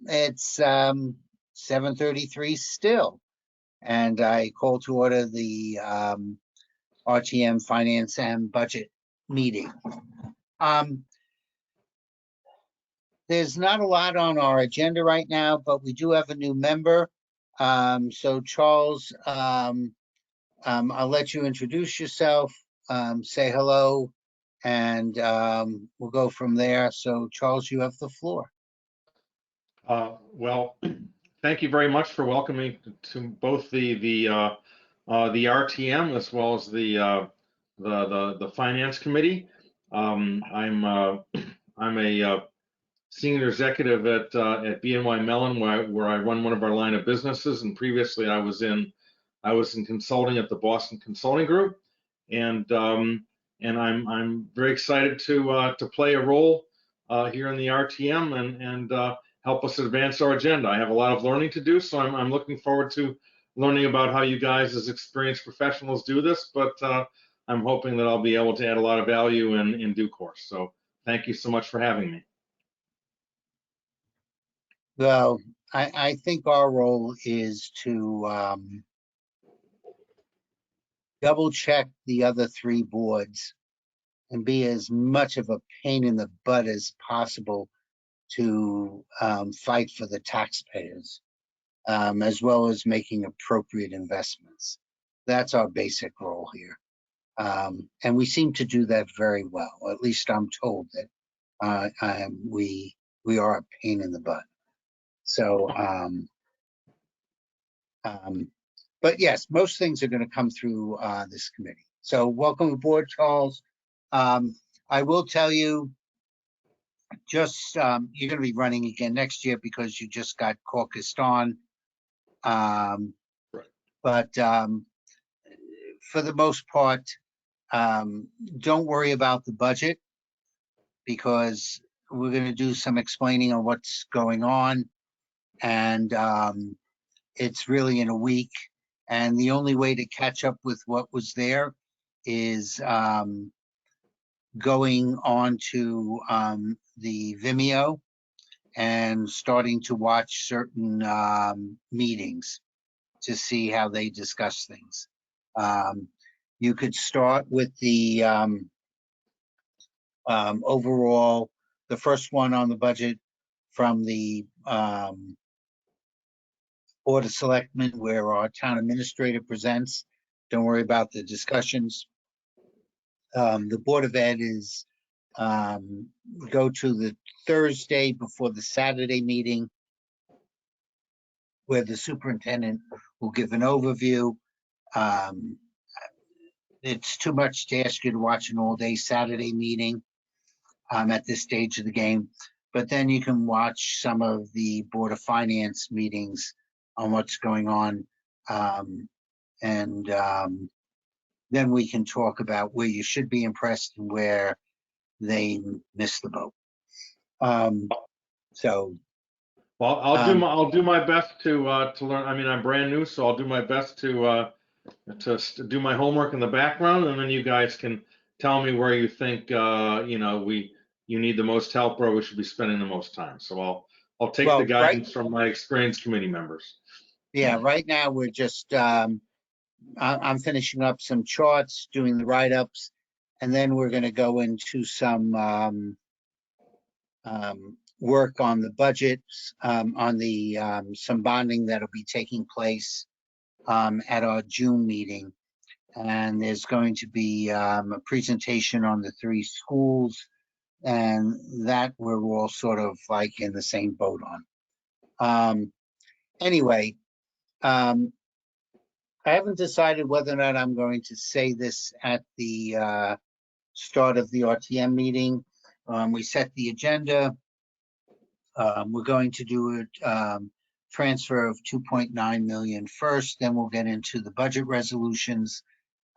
it's 7:33 still, and I call to order the RTM Finance and Budget meeting. There's not a lot on our agenda right now, but we do have a new member. So Charles, I'll let you introduce yourself, say hello, and we'll go from there. So Charles, you have the floor. Well, thank you very much for welcoming to both the RTM as well as the Finance Committee. I'm a senior executive at BNY Mellon, where I run one of our line of businesses, and previously I was in consulting at the Boston Consulting Group, and I'm very excited to play a role here in the RTM and help us advance our agenda. I have a lot of learning to do, so I'm looking forward to learning about how you guys as experienced professionals do this, but I'm hoping that I'll be able to add a lot of value in due course. So thank you so much for having me. Well, I think our role is to double check the other three boards and be as much of a pain in the butt as possible to fight for the taxpayers, as well as making appropriate investments. That's our basic role here. And we seem to do that very well. At least I'm told that we are a pain in the butt. So, but yes, most things are going to come through this committee. So welcome aboard, Charles. I will tell you, just you're going to be running again next year because you just got caucused on. Right. But for the most part, don't worry about the budget, because we're going to do some explaining on what's going on, and it's really in a week. And the only way to catch up with what was there is going on to the Vimeo and starting to watch certain meetings to see how they discuss things. You could start with the overall, the first one on the budget from the Board of Selectmen, where our town administrator presents. Don't worry about the discussions. The Board of Ed is go to the Thursday before the Saturday meeting, where the superintendent will give an overview. It's too much to ask you to watch an all-day Saturday meeting at this stage of the game, but then you can watch some of the Board of Finance meetings on what's going on, and then we can talk about where you should be impressed and where they missed the boat. So, well, I'll do my best to learn. I mean, I'm brand new, so I'll do my best to do my homework in the background, and then you guys can tell me where you think you need the most help, or we should be spending the most time. So I'll take the guidance from my experienced committee members. Yeah, right now we're just I'm finishing up some charts, doing the write-ups, and then we're going to go into some work on the budgets, on the some bonding that'll be taking place at our June meeting. And there's going to be a presentation on the 3 schools, and that we're all sort of like in the same boat on. Anyway, I haven't decided whether or not I'm going to say this at the start of the RTM meeting. We set the agenda. We're going to do a transfer of 2.9 million first, then we'll get into the budget resolutions.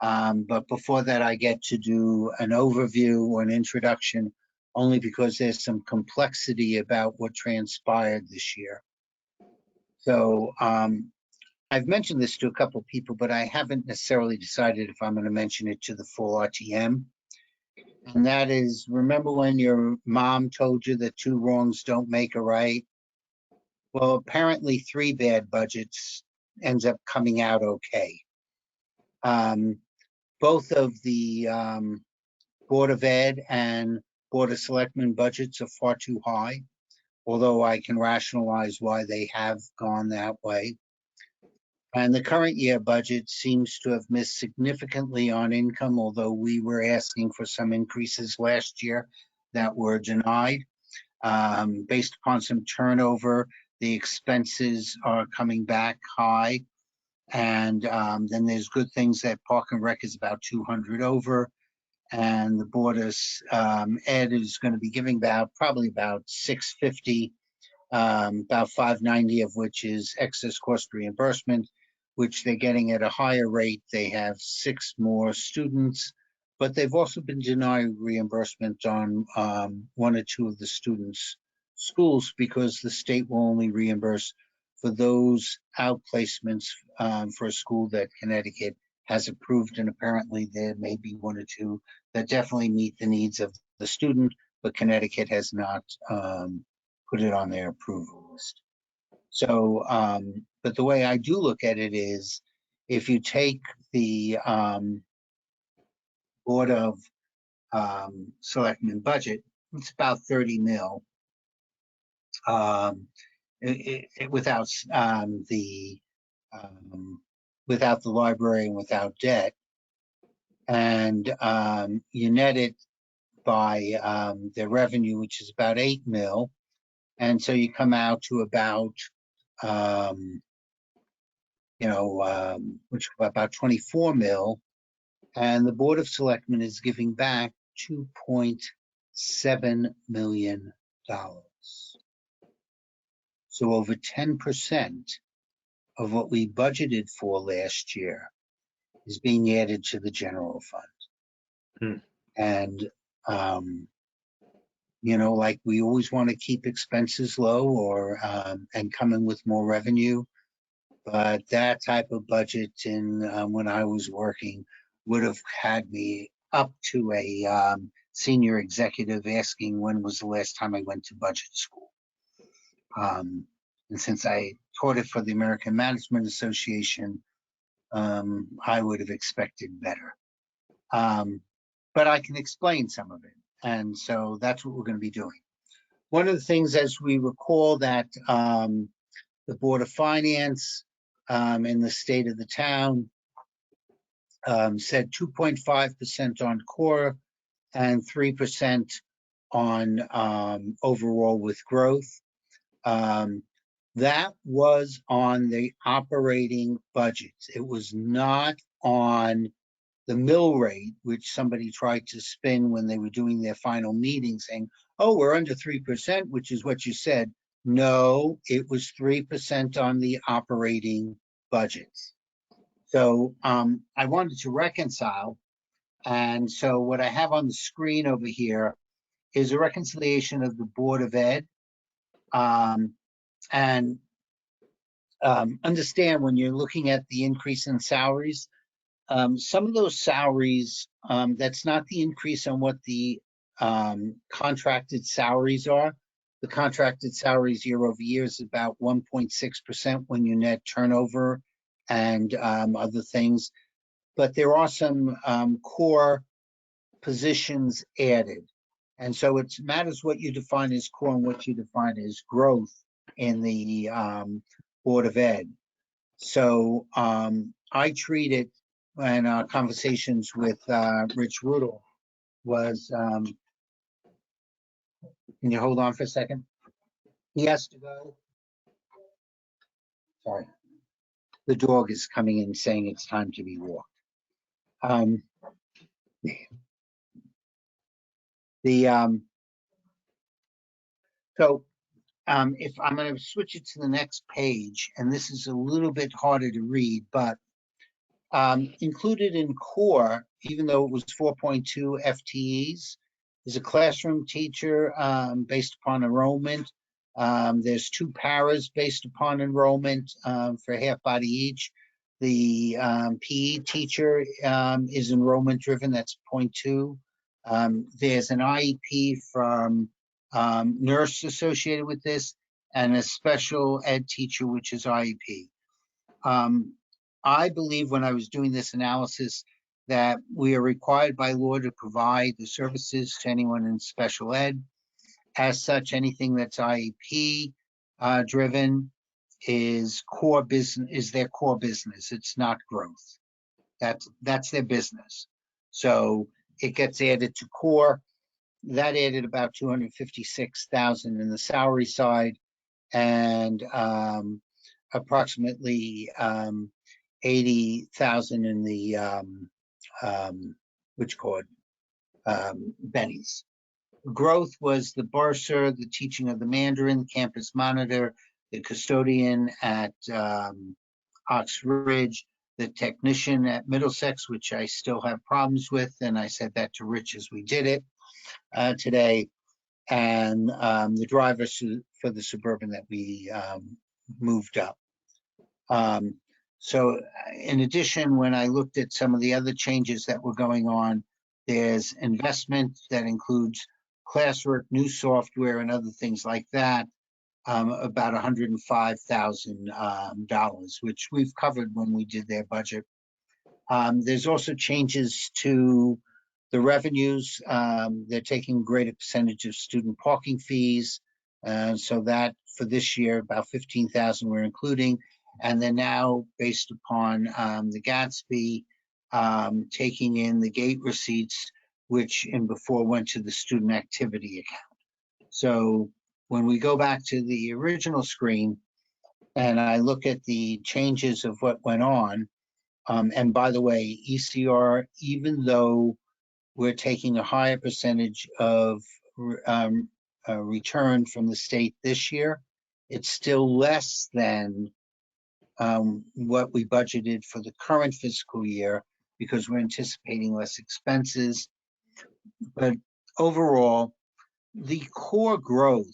But before that, I get to do an overview or an introduction, only because there's some complexity about what transpired this year. So I've mentioned this to a couple of people, but I haven't necessarily decided if I'm going to mention it to the full RTM. And that is, remember when your mom told you that 2 wrongs don't make a right? Well, apparently 3 bad budgets ends up coming out okay. Both of the Board of Ed and Board of Selectmen budgets are far too high, although I can rationalize why they have gone that way. And the current year budget seems to have missed significantly on income, although we were asking for some increases last year that were denied. Based upon some turnover, the expenses are coming back high. And then there's good things that Park and Rec is about 200 over. And the Board of Ed is going to be giving probably about 650, about 590 of which is excess cost reimbursement, which they're getting at a higher rate. They have 6 more students, but they've also been denied reimbursement on 1 or 2 of the students' schools because the state will only reimburse for those outplacements for a school that Connecticut has approved, and apparently there may be 1 or 2 that definitely meet the needs of the student, but Connecticut has not put it on their approval list. So, but the way I do look at it is, if you take the Board of Selectmen budget, it's about 30 mil. Without without the library and without debt, and you net it by their revenue, which is about 8 mil, and so you come out to about which about 24 mil, and the Board of Selectmen is giving back $2.7 million. So over 10% of what we budgeted for last year is being added to the general fund. And, like we always want to keep expenses low or and come in with more revenue. But that type of budget when I was working would have had me up to a senior executive asking when was the last time I went to budget school. And since I taught it for the American Management Association, I would have expected better. But I can explain some of it. And so that's what we're going to be doing. One of the things, as we recall, that the Board of Finance in the state of the town said 2.5% on core and 3% on overall with growth. That was on the operating budgets. It was not on the mill rate, which somebody tried to spin when they were doing their final meeting, saying, oh, we're under 3%, which is what you said. No, it was 3% on the operating budgets. So I wanted to reconcile. And so what I have on the screen over here is a reconciliation of the Board of Ed. And understand, when you're looking at the increase in salaries, some of those salaries, that's not the increase on what the contracted salaries are. The contracted salaries year over year is about 1.6% when you net turnover and other things. But there are some core positions added. And so it matters what you define as core and what you define as growth in the Board of Ed. So I treat it, and our conversations with Rich Rudel was, can you hold on for a second? He has to go. Sorry. The dog is coming in saying it's time to be walked. So if I'm going to switch it to the next page, and this is a little bit harder to read, but included in core, even though it was 4.2 FTEs, is a classroom teacher based upon enrollment. There's 2 paras based upon enrollment for half body each. The PE teacher is enrollment driven, that's 0.2. There's an IEP from nurse associated with this. and a special ed teacher, which is IEP. I believe when I was doing this analysis that we are required by law to provide the services to anyone in special ed. As such, anything that's IEP driven is their core business. It's not growth. That's their business. So it gets added to core. That added about 256,000 in the salary side, and approximately 80,000 in the bennies. Growth was the bursar, the teaching of the Mandarin, campus monitor, the custodian at Ox Ridge, the technician at Middlesex, which I still have problems with, and I said that to Rich as we did it today, and the driver for the Suburban that we moved up. So in addition, when I looked at some of the other changes that were going on, there's investment that includes classwork, new software, and other things like that, about $105,000, which we've covered when we did their budget. There's also changes to the revenues. They're taking a greater percentage of student parking fees. So that for this year, about 15,000 we're including. And they're now, based upon the Gatsby, taking in the gate receipts, which in before went to the student activity account. So when we go back to the original screen and I look at the changes of what went on, and by the way, ECR, even though we're taking a higher percentage of return from the state this year, it's still less than what we budgeted for the current fiscal year because we're anticipating less expenses. But overall, the core growth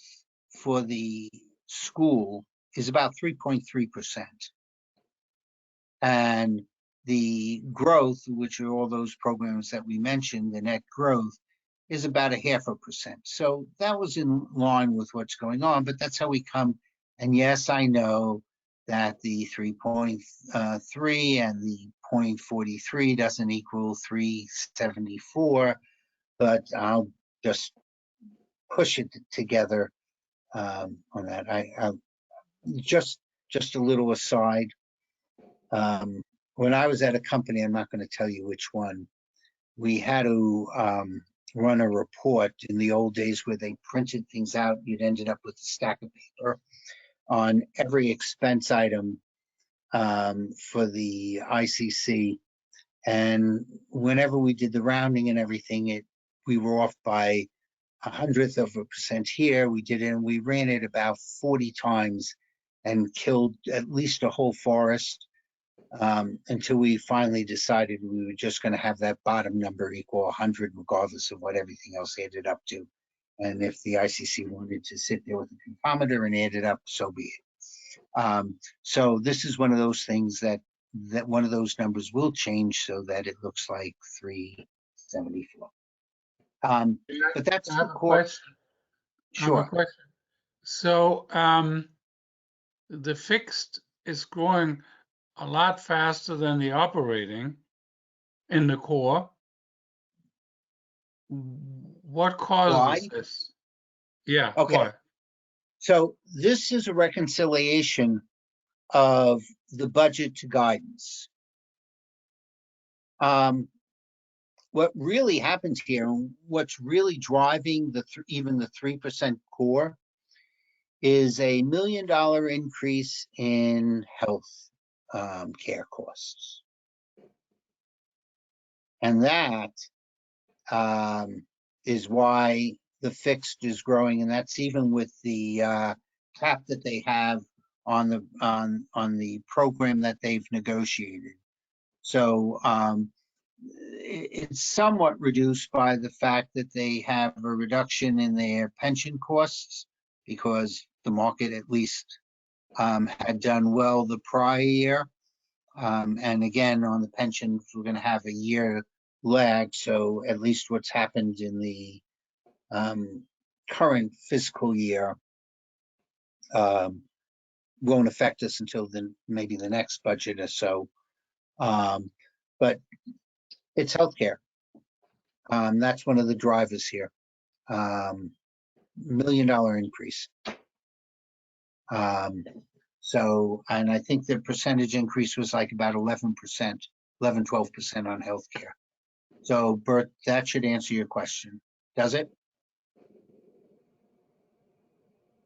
for the school is about 3.3%. And the growth, which are all those programs that we mentioned, the net growth, is about 0.5%. So that was in line with what's going on, but that's how we come. And yes, I know that the 3.3 and the 0.43 doesn't equal 374, but I'll just push it together on that. I just a little aside. When I was at a company, I'm not going to tell you which one, we had to run a report in the old days where they printed things out. You'd ended up with a stack of paper on every expense item for the ICC. And whenever we did the rounding and everything, we were off by 0.1% here. We did it, and we ran it about 40 times and killed at least a whole forest until we finally decided we were just going to have that bottom number equal 100, regardless of what everything else added up to. And if the ICC wanted to sit there with a comptometer and add it up, so be it. So this is one of those things that one of those numbers will change so that it looks like 374. But that's I have the a core. question. Sure. I have a question. So the fixed is growing a lot faster than the operating in the core. What causes Why? this? Yeah, Okay. why? So this is a reconciliation of the budget to guidance. What really happens here, what's really driving even the 3% core, is a $1 million increase in health care costs. And that is why the fixed is growing, and that's even with the cap that they have on the program that they've negotiated. So it's somewhat reduced by the fact that they have a reduction in their pension costs because the market at least had done well the prior year. And again, on the pensions, we're going to have a year lag. So at least what's happened in the current fiscal year won't affect us until maybe the next budget or so. But it's healthcare. That's one of the drivers here. $1 million increase. So, and I think the percentage increase was like about 11%, 11, 12% on healthcare. So, Bert, that should answer your question. Does it?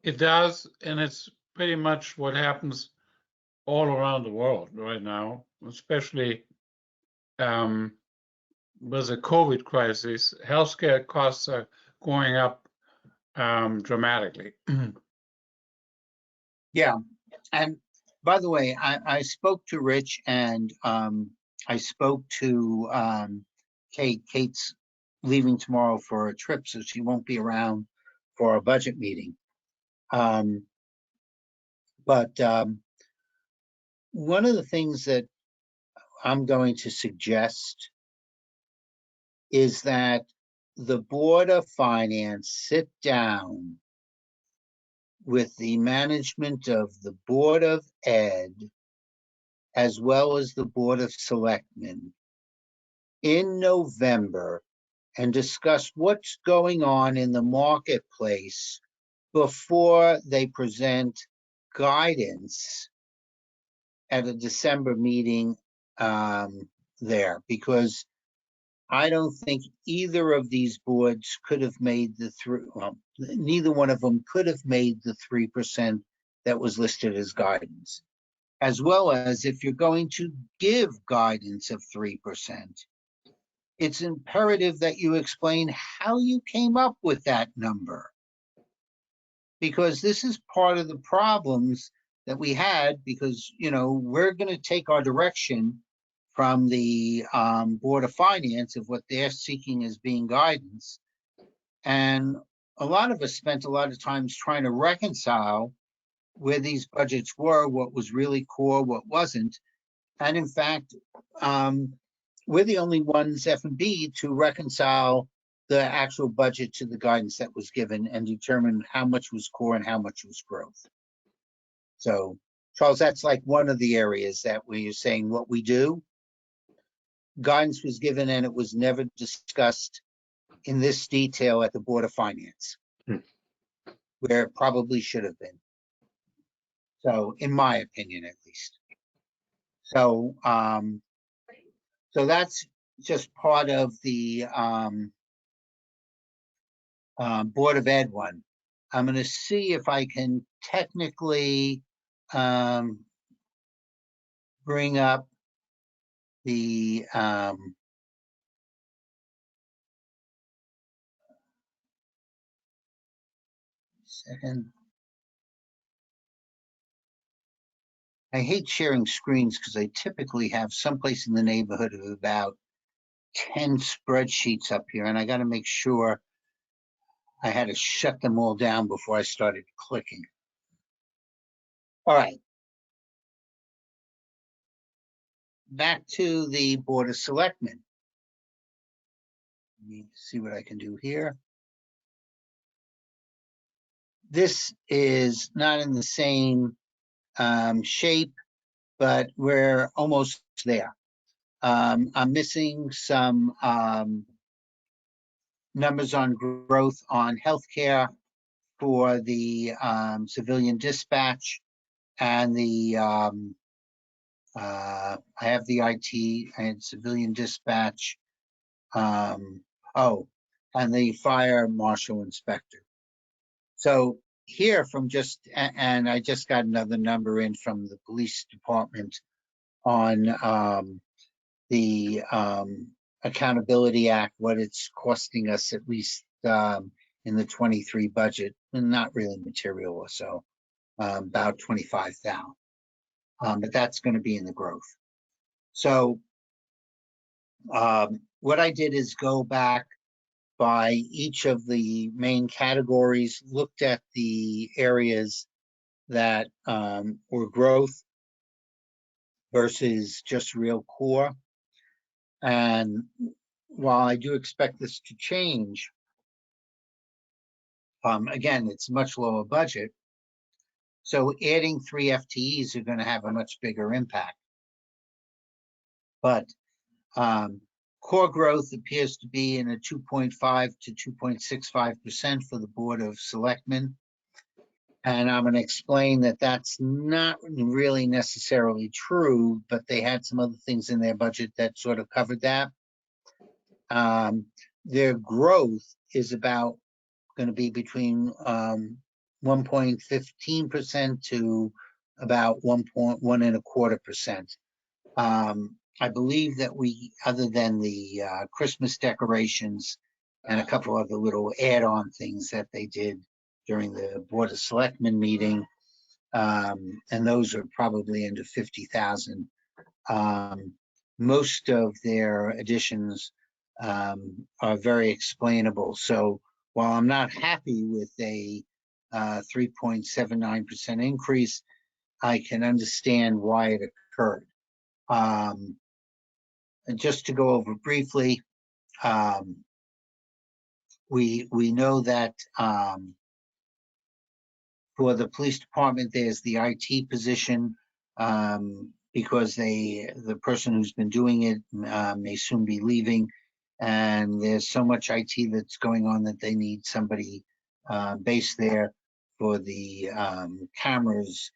It does, and it's pretty much what happens all around the world right now, especially with the COVID crisis. Healthcare costs are going up dramatically. Yeah. And by the way, I spoke to Rich and I spoke to Kate. Kate's leaving tomorrow for a trip, so she won't be around for a budget meeting. But one of the things that I'm going to suggest is that the Board of Finance sit down with the management of the Board of Ed, as well as the Board of Selectmen, in November and discuss what's going on in the marketplace before they present guidance at a December meeting there, because I don't think either of these boards could have made the neither one of them could have made the 3% that was listed as guidance. As well as if you're going to give guidance of 3%, it's imperative that you explain how you came up with that number. Because this is part of the problems that we had, because, you know, we're going to take our direction from the Board of Finance of what they're seeking as being guidance. And a lot of us spent a lot of times trying to reconcile where these budgets were, what was really core, what wasn't. And in fact, we're the only ones, F&B, to reconcile the actual budget to the guidance that was given and determine how much was core and how much was growth. So, Charles, that's like one of the areas that where you're saying what we do. Guidance was given and it was never discussed in this detail at the Board of Finance, where it probably should have been. So, in my opinion, at least. So, so that's just part of the Board of Ed one. I'm going to see if I can technically bring up the second. I hate sharing screens because I typically have someplace in the neighborhood of about 10 spreadsheets up here, and I got to make sure I had to shut them all down before I started clicking. All right. Back to the Board of Selectmen. Let me see what I can do here. This is not in the same shape, but we're almost there. I'm missing some numbers on growth on healthcare for the civilian dispatch and the I have the IT and civilian dispatch. And the fire marshal inspector. So here from and I just got another number in from the police department on the Accountability Act, what it's costing us at least in the 23 budget, and not really material or so, about 25,000. But that's going to be in the growth. So what I did is go back by each of the main categories, looked at the areas that were growth versus just real core. And while I do expect this to change, again, it's a much lower budget. So adding 3 FTEs are going to have a much bigger impact. But core growth appears to be in a 2.5 to 2.65% for the Board of Selectmen. And I'm going to explain that that's not really necessarily true, but they had some other things in their budget that sort of covered that. Their growth is about going to be between 1.15% to about 1.25%. I believe that we, other than the Christmas decorations and a couple other little add-on things that they did during the Board of Selectmen meeting, and those are probably under 50,000. Most of their additions are very explainable. So while I'm not happy with a 3.79% increase, I can understand why it occurred. And just to go over briefly, we know that for the police department, there's the IT position, because the person who's been doing it may soon be leaving, and there's so much IT that's going on that they need somebody based there for the cameras,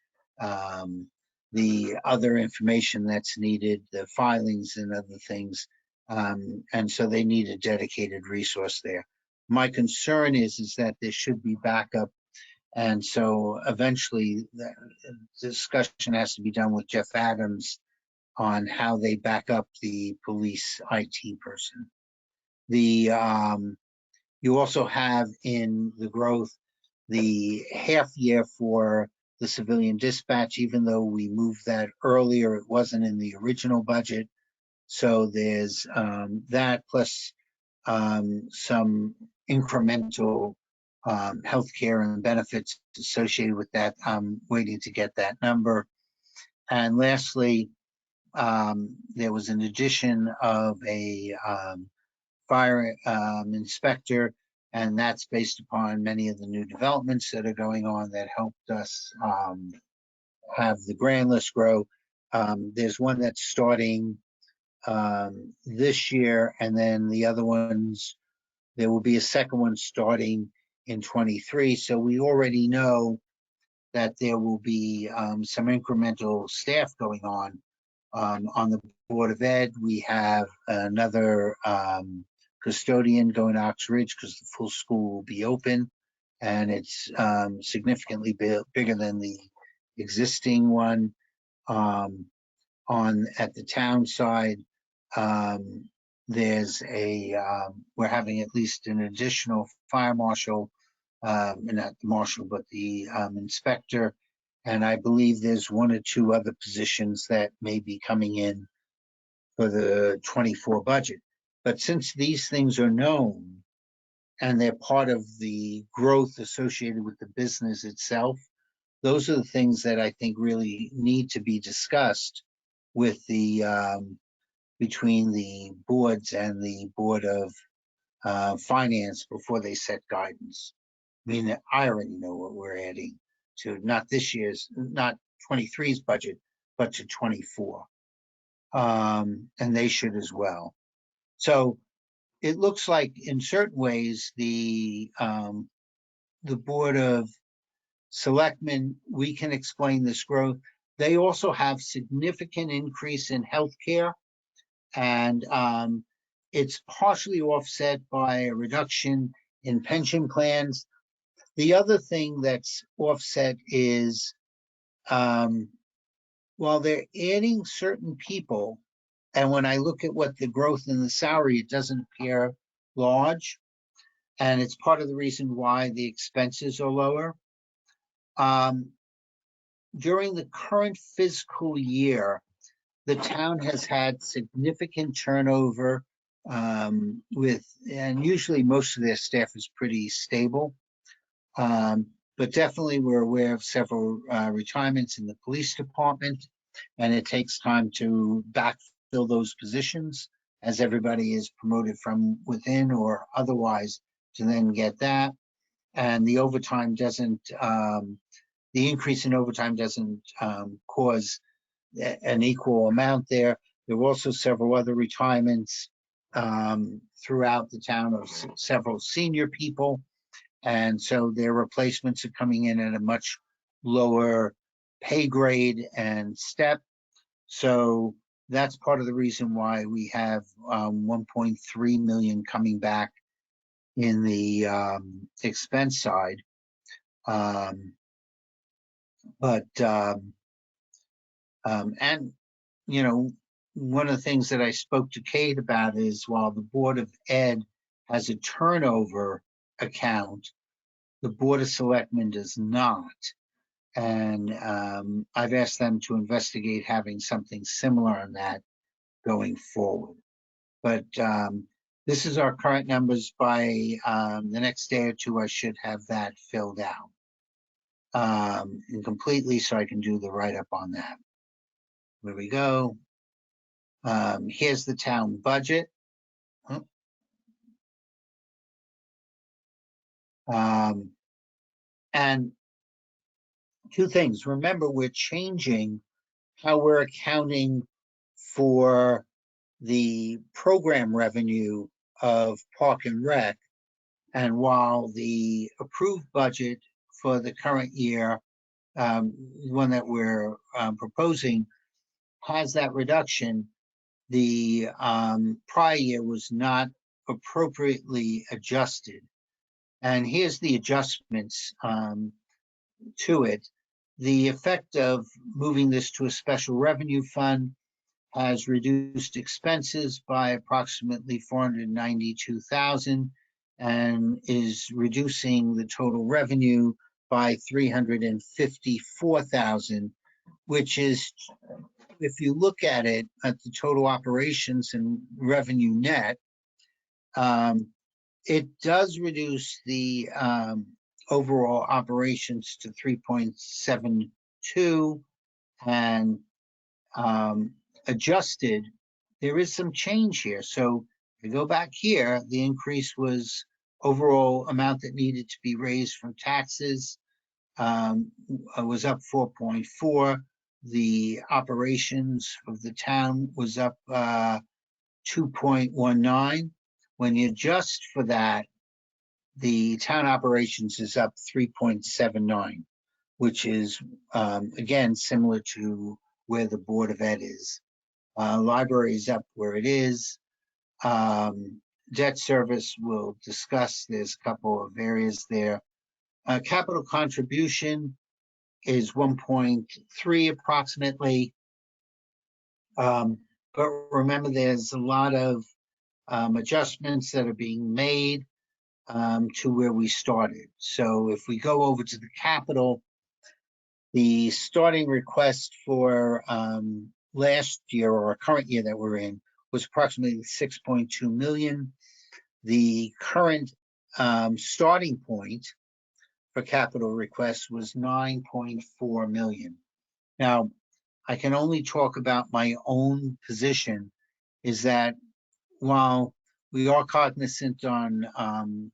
the other information that's needed, the filings and other things, and so they need a dedicated resource there. My concern is that there should be backup. And so eventually the discussion has to be done with Jeff Adams on how they back up the police IT person. You also have in the growth the half year for the civilian dispatch. Even though we moved that earlier, it wasn't in the original budget. So there's that plus some incremental healthcare and benefits associated with that. I'm waiting to get that number. And lastly, there was an addition of a fire inspector, and that's based upon many of the new developments that are going on that helped us have the grand list grow. There's one that's starting this year, and then the other ones, there will be a second one starting in 23. So we already know that there will be some incremental staff going on. On the Board of Ed, we have another custodian going to Ox Ridge because the full school will be open, and it's significantly bigger than the existing one. At the town side, there's we're having at least an additional fire marshal, not the marshal, but the inspector. And I believe there's 1 or 2 other positions that may be coming in for the 24 budget. But since these things are known and they're part of the growth associated with the business itself, those are the things that I think really need to be discussed with the between the boards and the Board of Finance before they set guidance. I mean, I already know what we're adding to not 23's budget, but to 24. And they should as well. So it looks like in certain ways the Board of Selectmen, we can explain this growth. They also have significant increase in healthcare, and it's partially offset by a reduction in pension plans. The other thing that's offset is while they're adding certain people, and when I look at what the growth in the salary, it doesn't appear large, and it's part of the reason why the expenses are lower. During the current fiscal year, the town has had significant turnover and usually most of their staff is pretty stable. But definitely we're aware of several retirements in the police department, and it takes time to backfill those positions as everybody is promoted from within or otherwise to then get that. And the overtime doesn't, the increase in overtime doesn't cause an equal amount there. There were also several other retirements throughout the town of several senior people. And so their replacements are coming in at a much lower pay grade and step. So that's part of the reason why we have 1.3 million coming back in the expense side. And, you know, one of the things that I spoke to Kate about is while the Board of Ed has a turnover account, the Board of Selectmen does not. And I've asked them to investigate having something similar on that going forward. But this is our current numbers. By the next day or two, I should have that filled out and completely, so I can do the write-up on that. There we go. Here's the town budget. And two things. Remember, we're changing how we're accounting for the program revenue of Park and Rec. And while the approved budget for the current year, one that we're proposing, has that reduction, the prior year was not appropriately adjusted. And here's the adjustments to it. The effect of moving this to a special revenue fund has reduced expenses by approximately 492,000 and is reducing the total revenue by 354,000, which is, if you look at it at the total operations and revenue net, it does reduce the overall operations to 3.72, and adjusted, there is some change here. So if you go back here, the increase was overall amount that needed to be raised from taxes was up 4.4. The operations of the town was up 2.19. When you adjust for that, the town operations is up 3.79, which is, again, similar to where the Board of Ed is. Library is up where it is. Debt service we'll discuss. There's a couple of areas there. Capital contribution is 1.3 approximately. But remember, there's a lot of adjustments that are being made to where we started. So if we go over to the capital, the starting request for last year or current year that we're in was approximately 6.2 million. The current starting point for capital requests was 9.4 million. Now, I can only talk about my own position, is that while we are cognizant on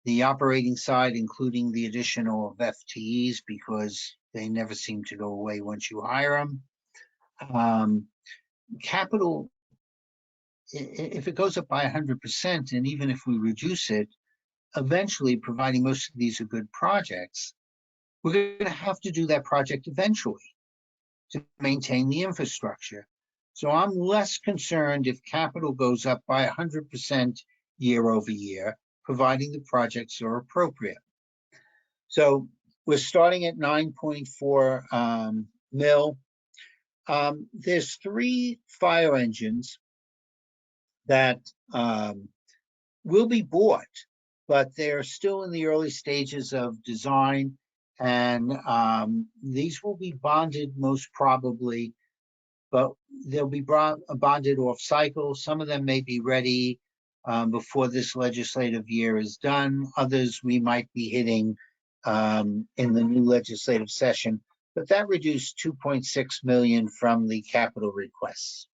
the operating side, including the additional of FTEs, because they never seem to go away once you hire them. Capital, if it goes up by 100%, and even if we reduce it, eventually, providing most of these are good projects, we're going to have to do that project eventually to maintain the infrastructure. So I'm less concerned if capital goes up by 100% year over year, providing the projects are appropriate. So we're starting at 9.4 mil. There's 3 fire engines that will be bought, but they're still in the early stages of design, and these will be bonded most probably, but they'll be bonded off cycle. Some of them may be ready before this legislative year is done. Others we might be hitting in the new legislative session, but that reduced 2.6 million from the capital requests.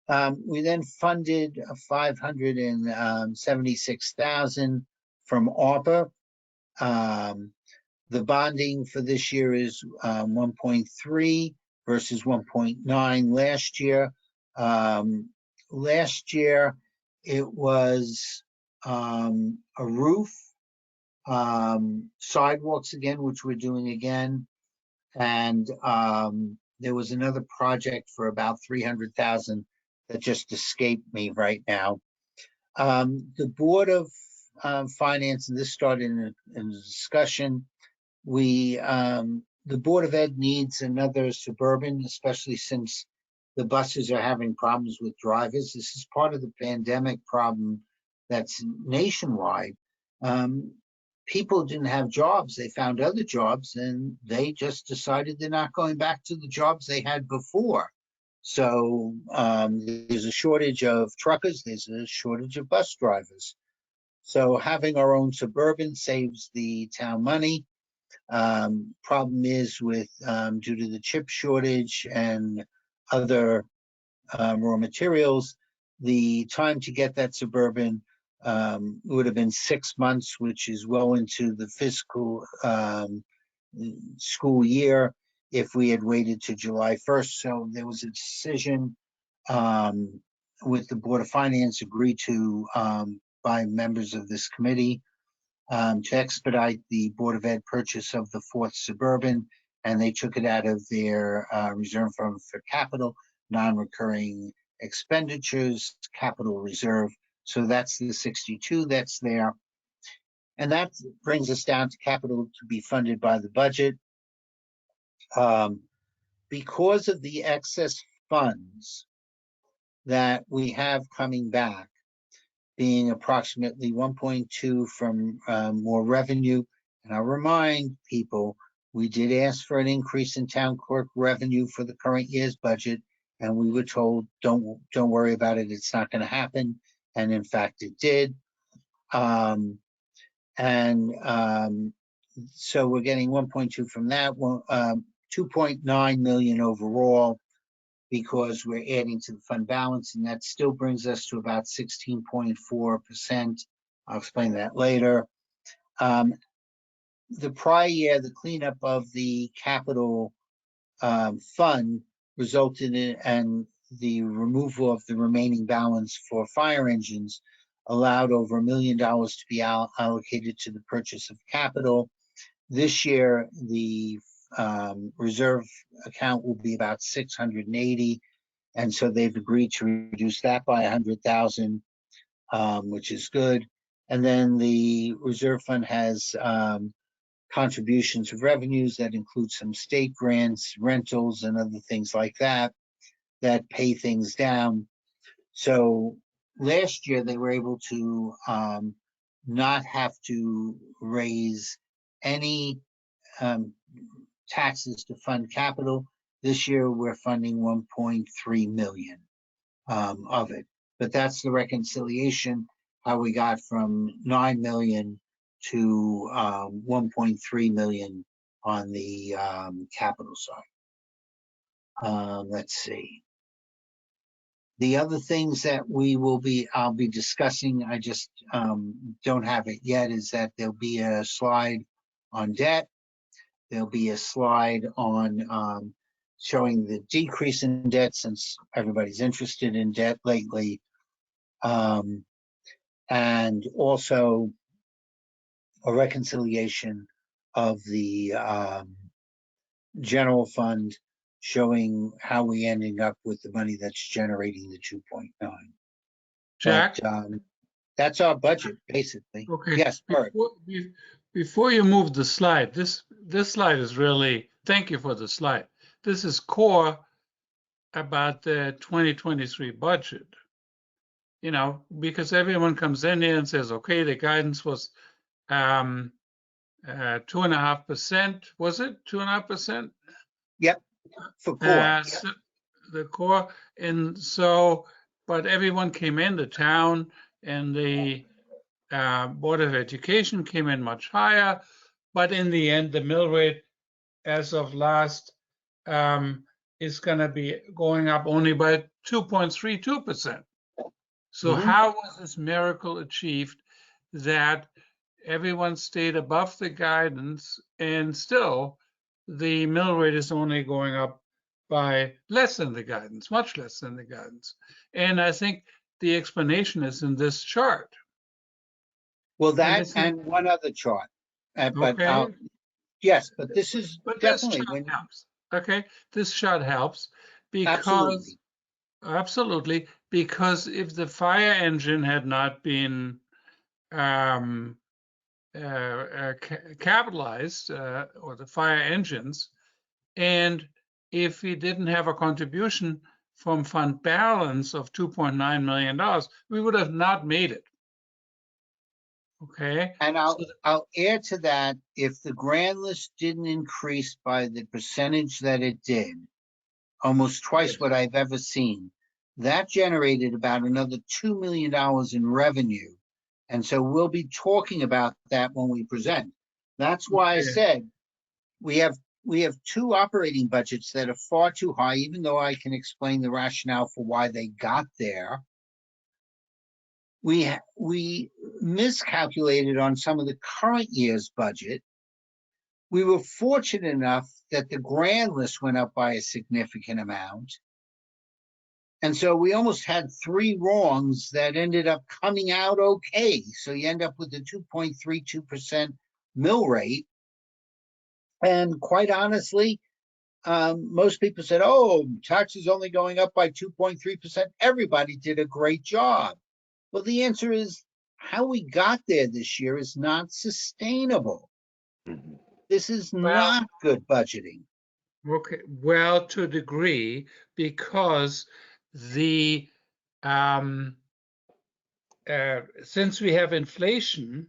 We then funded 576,000 from ARPA. The The bonding for this year is 1.3 versus 1.9 last year. Last year, it was a roof, sidewalks again, which we're doing again, and there was another project for about 300,000 that just escaped me right now. The Board of Finance, and this started in a discussion, the Board of Ed needs another Suburban, especially since the buses are having problems with drivers. This is part of the pandemic problem that's nationwide. People didn't have jobs. They found other jobs and they just decided they're not going back to the jobs they had before. So there's a shortage of truckers. There's a shortage of bus drivers. So having our own Suburban saves the town money. Problem is with due to the chip shortage and other raw materials, the time to get that Suburban would have been 6 months, which is well into the fiscal school year if we had waited to July 1st. So there was a decision with the Board of Finance agreed to by members of this committee to expedite the Board of Ed purchase of the 4th Suburban, and they took it out of their reserve fund for capital, non-recurring expenditures, capital reserve. So that's the 62 that's there. And that brings us down to capital to be funded by the budget. Because of the excess funds that we have coming back, being approximately 1.2 from more revenue. And I'll remind people, we did ask for an increase in town clerk revenue for the current year's budget, and we were told, don't worry about it, it's not going to happen. And in fact, it did. So we're getting 1.2 from that, 2.9 million overall, because we're adding to the fund balance, and that still brings us to about 16.4%. I'll explain that later. The prior year, the cleanup of the capital fund resulted in, and the removal of the remaining balance for fire engines allowed over $1 million to be allocated to the purchase of capital. This year, the reserve account will be about 680, and so they've agreed to reduce that by 100,000, which is good. And then the reserve fund has contributions of revenues that include some state grants, rentals, and other things like that that pay things down. So last year they were able to not have to raise any taxes to fund capital. This year we're funding 1.3 million of it, but that's the reconciliation, how we got from 9 million to 1.3 million on the capital side. Let's see. The other things that I'll be discussing, I just don't have it yet, is that there'll be a slide on debt. There'll be a slide on showing the decrease in debt, since everybody's interested in debt lately. And also a reconciliation of the general fund, showing how we ending up with the money that's generating the 2.9. Jack? But, that's our budget, basically. Okay. Yes, Bert. Before you move the slide, this slide is really, thank you for the slide. This is core about the 2023 budget. You know, because everyone comes in here and says, okay, the guidance was 2.5%. Was it 2.5%? Yep, for core. So the core, and so, but everyone came in, the town and the Board of Education came in much higher, but in the end, the mill rate as of last is going to be going up only by 2.32%. So how was this miracle achieved that everyone stayed above the guidance, and still the mill rate is only going up by less than the guidance, much less than the guidance. And I think the explanation is in this chart. Well, And that this is and one other chart. But okay. yes, but this is But this definitely chart when helps. Okay, this chart helps because absolutely. because if the fire engine had not been um, capitalized, or the fire engines, and if we didn't have a contribution from fund balance of $2.9 million, we would have not made it. Okay, And so I'll add to that, if the grand list didn't increase by the percentage that it did, almost twice yes. what I've ever seen, that generated about another $2 million in revenue. And so we'll be talking about that when we present. That's why I Okay. said we have two operating budgets that are far too high, even though I can explain the rationale for why they got there. We miscalculated on some of the current year's budget. We were fortunate enough that the grand list went up by a significant amount. And so we almost had three wrongs that ended up coming out okay. So you end up with a 2.32% mill rate. And quite honestly, most people said, oh, taxes only going up by 2.3%. Everybody did a great job. Well, the answer is how we got there this year is not sustainable. This is Well, not good budgeting. okay, well, to a degree, because the since we have inflation,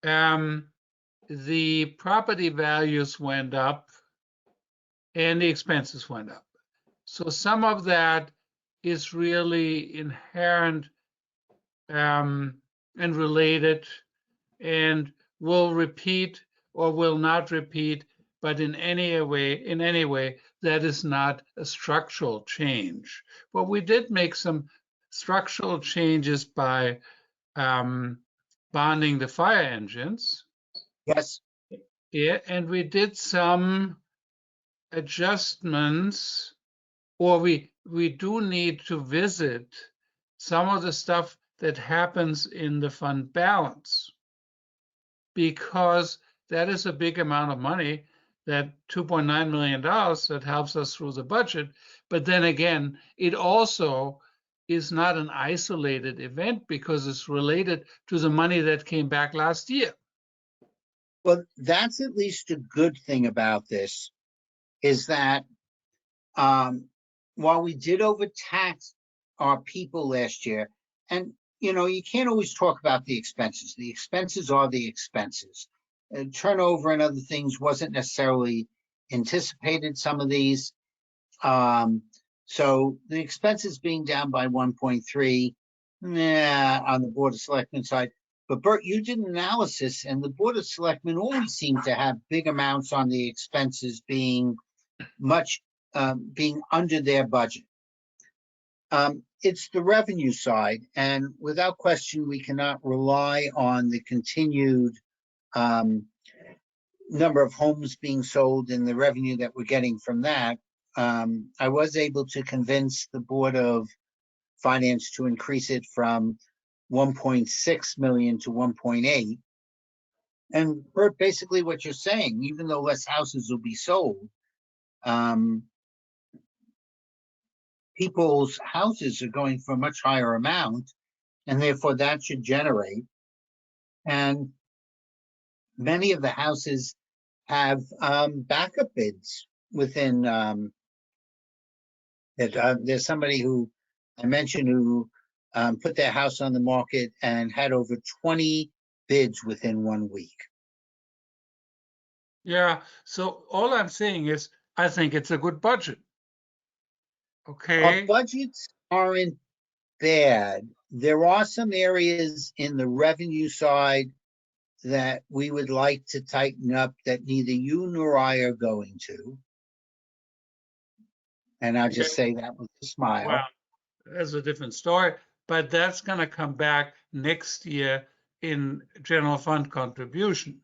the property values went up and the expenses went up. So some of that is really inherent and related, and will repeat or will not repeat, but in any way, that is not a structural change. But we did make some structural changes by bonding the fire engines. Yes. Yeah, and we did some adjustments, or we do need to visit some of the stuff that happens in the fund balance, because that is a big amount of money, that $2.9 million that helps us through the budget. But then again, it also is not an isolated event because it's related to the money that came back last year. Well, that's at least a good thing about this, is that while we did overtax our people last year, and you can't always talk about the expenses. The expenses are the expenses. Turnover and other things wasn't necessarily anticipated, some of these. So the expenses being down by 1.3, on the Board of Selectmen side. But Bert, you did an analysis, and the Board of Selectmen always seem to have big amounts on the expenses being being under their budget. It's the revenue side, and without question, we cannot rely on the continued number of homes being sold and the revenue that we're getting from that. I was able to convince the Board of Finance to increase it from 1.6 million to 1.8. And Bert, basically what you're saying, even though less houses will be sold, people's houses are going for a much higher amount, and therefore that should generate. And many of the houses have backup bids within there's somebody who I mentioned who put their house on the market and had over 20 bids within 1 week. Yeah, so all I'm saying is I think it's a good budget. Our Okay. budgets aren't bad. There are some areas in the revenue side that we would like to tighten up that neither you nor I are going to. And I'll just say that with a smile. Well, that's a different story, but that's going to come back next year in general fund contribution.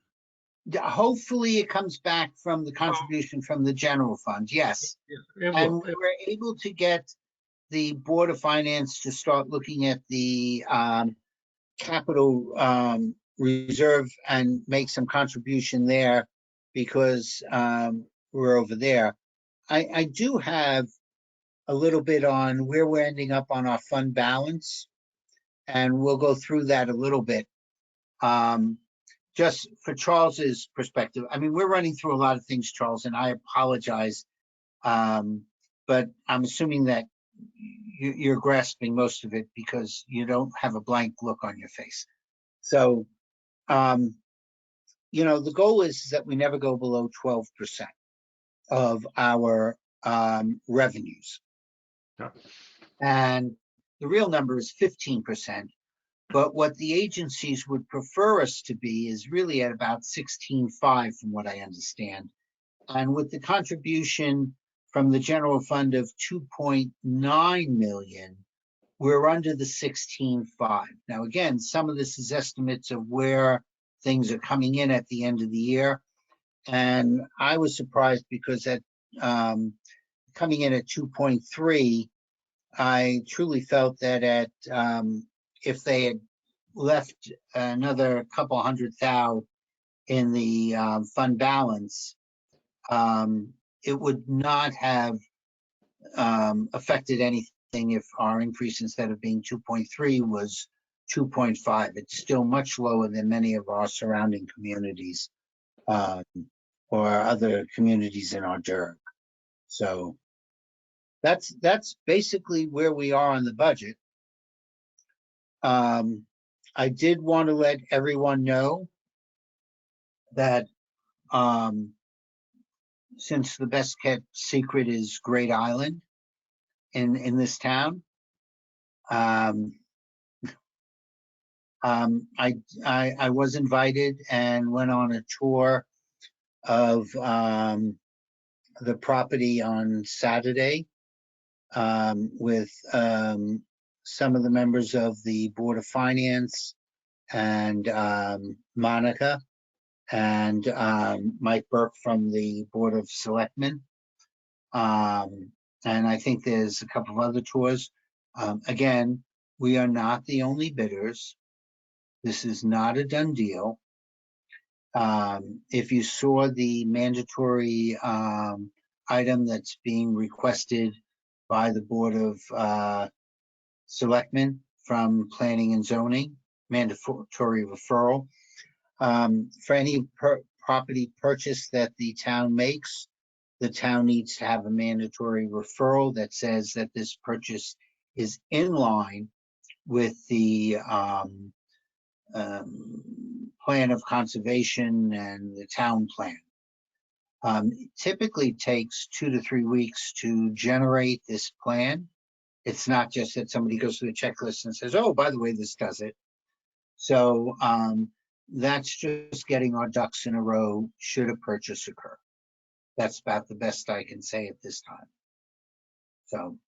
Hopefully it comes back from the contribution from the general fund, yes. It And will. we were able to get the Board of Finance to start looking at the capital reserve and make some contribution there because we're over there. I do have a little bit on where we're ending up on our fund balance, and we'll go through that a little bit. Just for Charles's perspective, I mean, we're running through a lot of things, Charles, and I apologize, but I'm assuming that you're grasping most of it because you don't have a blank look on your face. So, you know, the goal is that we never go below 12% of our revenues. Yeah. And the real number is 15%. But what the agencies would prefer us to be is really at about 16.5 from what I understand. And with the contribution from the general fund of 2.9 million, we're under the 16.5. Now, again, some of this is estimates of where things are coming in at the end of the year. And I was surprised because at coming in at 2.3, I truly felt that at if they had left another couple $100,000 in the fund balance, it would not have affected anything if our increase instead of being 2.3 was 2.5. It's still much lower than many of our surrounding communities or other communities in our DERG. So that's basically where we are on the budget. I did want to let everyone know that since the best kept secret is Great Island in this town, I was invited and went on a tour of the property on Saturday with some of the members of the Board of Finance and Monica and Mike Burke from the Board of Selectmen. And I think there's a couple of other tours. Again, we are not the only bidders. This is not a done deal. If you saw the mandatory item that's being requested by the Board of Selectmen from Planning and Zoning, mandatory referral, for any property purchase that the town makes, the town needs to have a mandatory referral that says that this purchase is in line with the plan of conservation and the town plan. It typically takes 2 to 3 weeks to generate this plan. It's not just that somebody goes through the checklist and says, oh, by the way, this does it. So that's just getting our ducks in a row should a purchase occur. That's about the best I can say at this time. So,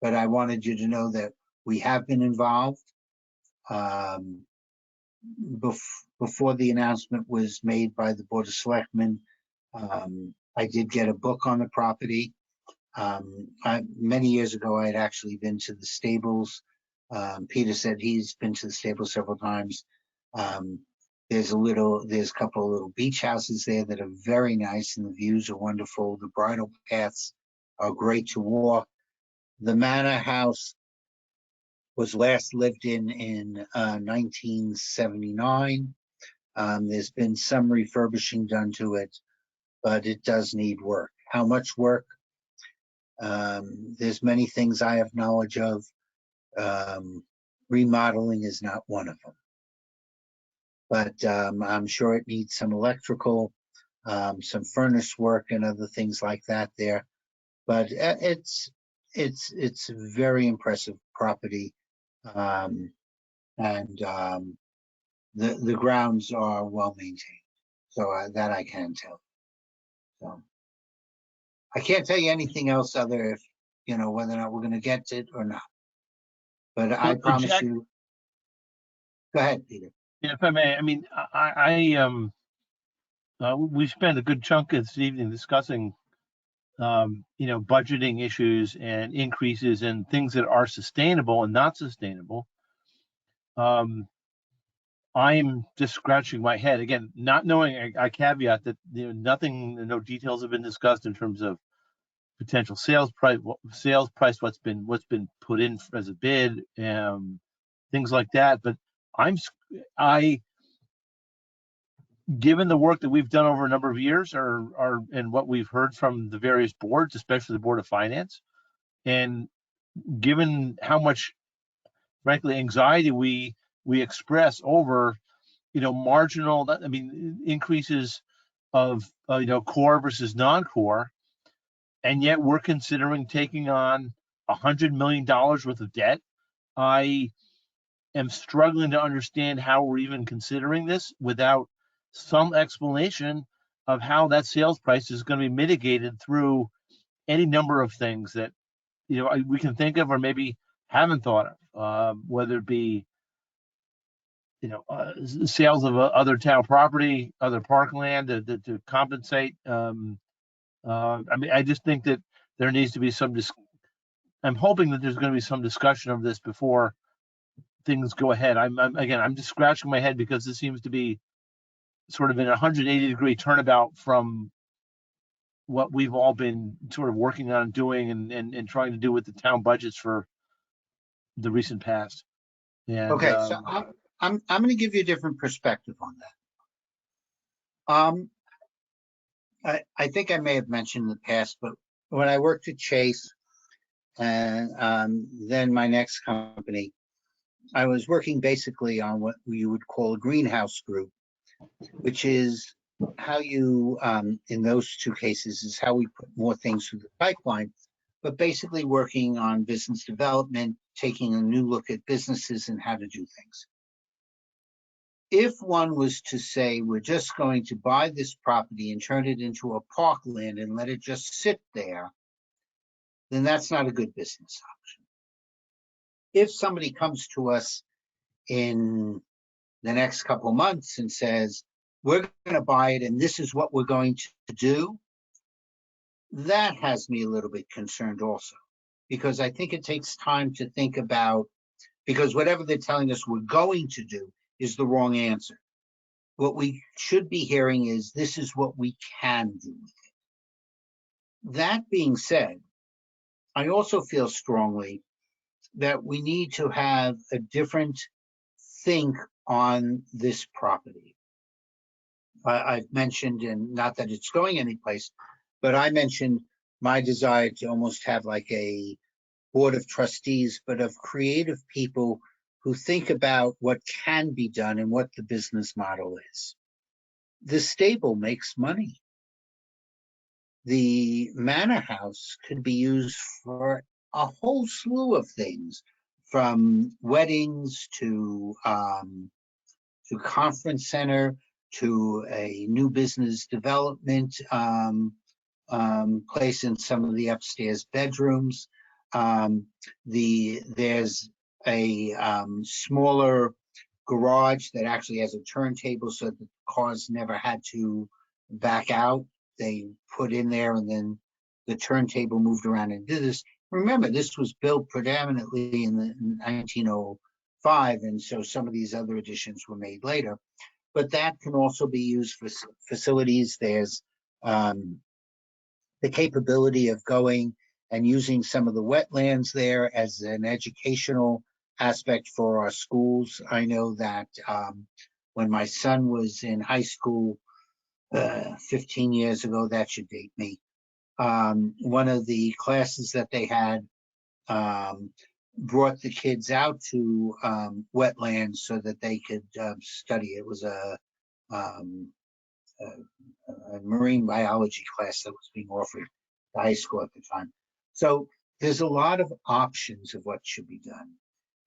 but I wanted you to know that we have been involved. Before the announcement was made by the Board of Selectmen, I did get a book on the property. Many years ago, I had actually been to the stables. Peter said he's been to the stables several times. There's a couple of little beach houses there that are very nice and the views are wonderful. The bridle paths are great to walk. The manor house was last lived in 1979. There's been some refurbishing done to it, but it does need work. How much work? There's many things I have knowledge of. Remodeling is not one of them. But I'm sure it needs some electrical, some furnace work and other things like that there. But it's a very impressive property. And the grounds are well maintained. So that I can tell. So I can't tell you anything else other if, you know, whether or not we're going to get it or not. But I promise Jack, you. Go ahead, Peter. Yeah, if I may, I mean, we spent a good chunk of this evening discussing, budgeting issues and increases and things that are sustainable and not sustainable. I'm just scratching my head again, not knowing. I caveat that no details have been discussed in terms of potential sales price, what's been put in as a bid, things like that. But I, given the work that we've done over a number of years, and what we've heard from the various boards, especially the Board of Finance, and given how much, frankly, anxiety we express over, marginal, increases of, core versus non-core, and yet we're considering taking on $100 million worth of debt. I am struggling to understand how we're even considering this without some explanation of how that sales price is going to be mitigated through any number of things that we can think of or maybe haven't thought of, whether it be sales of other town property, other parkland to compensate. I just think that there needs to be I'm hoping that there's going to be some discussion of this before things go ahead. I'm just scratching my head because this seems to be sort of an 180-degree turnabout from what we've all been sort of working on doing and trying to do with the town budgets for the recent past. And, Okay, so I'm going to give you a different perspective on that. I think I may have mentioned in the past, but when I worked at Chase and then my next company, I was working basically on what you would call a greenhouse group, which is how you, in those two cases, is how we put more things through the pipeline, but basically working on business development, taking a new look at businesses and how to do things. If one was to say, we're just going to buy this property and turn it into a parkland and let it just sit there, then that's not a good business option. If somebody comes to us in the next couple of months and says, we're going to buy it and this is what we're going to do, that has me a little bit concerned also, because I think it takes time to think about, because whatever they're telling us we're going to do is the wrong answer. What we should be hearing is, this is what we can do with it. That being said, I also feel strongly that we need to have a different think on this property. I've mentioned, and not that it's going anyplace, but I mentioned my desire to almost have like a board of trustees, but of creative people who think about what can be done and what the business model is. The stable makes money. The manor house could be used for a whole slew of things, from weddings to conference center to a new business development place in some of the upstairs bedrooms. There's a smaller garage that actually has a turntable so that the cars never had to back out. They put in there and then the turntable moved around and did this. Remember, this was built predominantly in 1905, and so some of these other additions were made later. But that can also be used for facilities. There's the capability of going and using some of the wetlands there as an educational aspect for our schools. I know that when my son was in high school 15 years ago, that should date me, one of the classes that they had brought the kids out to wetlands so that they could study. It was a marine biology class that was being offered at high school at the time. So there's a lot of options of what should be done.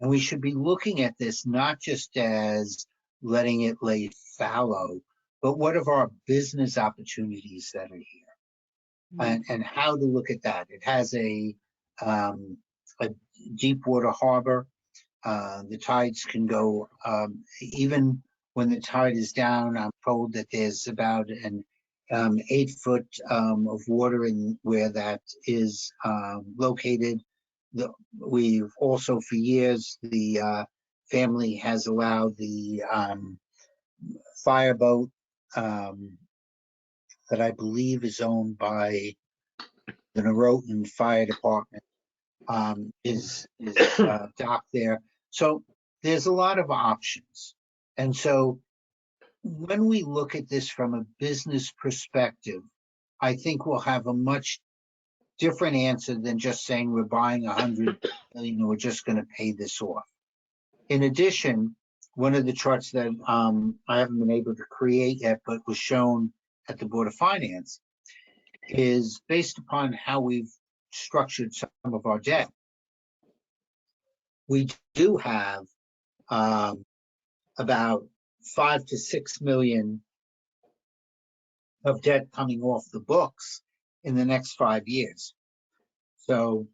And we should be looking at this not just as letting it lay fallow, but what are our business opportunities that are here, and how to look at that. It has a deep water harbor. The tides can go even when the tide is down, I'm told that there's about an 8 foot of water in where that is located. We've also, for years, the family has allowed the fireboat that I believe is owned by the Norotan Fire Department is docked there. So there's a lot of options. And so when we look at this from a business perspective, I think we'll have a much different answer than just saying we're buying 100 million and we're just going to pay this off. In addition, one of the charts that I haven't been able to create yet, but was shown at the Board of Finance, is based upon how we've structured some of our debt. We do have about 5 to 6 million of debt coming off the books in the next 5 years. So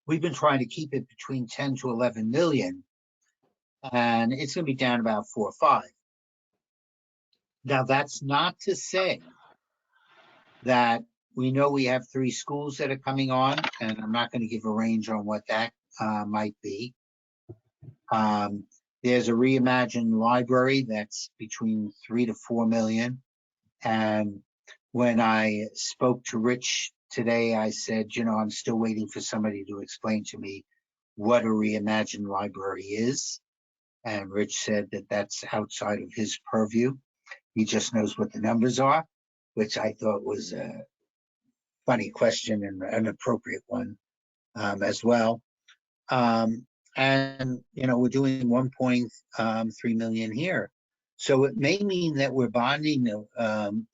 we've been trying to keep it between 10 to 11 million, and it's going to be down about 4 or 5. Now, that's not to say that we know we have 3 schools that are coming on, and I'm not going to give a range on what that might be. There's a reimagined library that's between 3 to 4 million. And when I spoke to Rich today, I said, you know, I'm still waiting for somebody to explain to me what a reimagined library is. And Rich said that that's outside of his purview. He just knows what the numbers are, which I thought was a funny question and an appropriate one as well. And, you know, we're doing 1.3 million here. So it may mean that we're bonding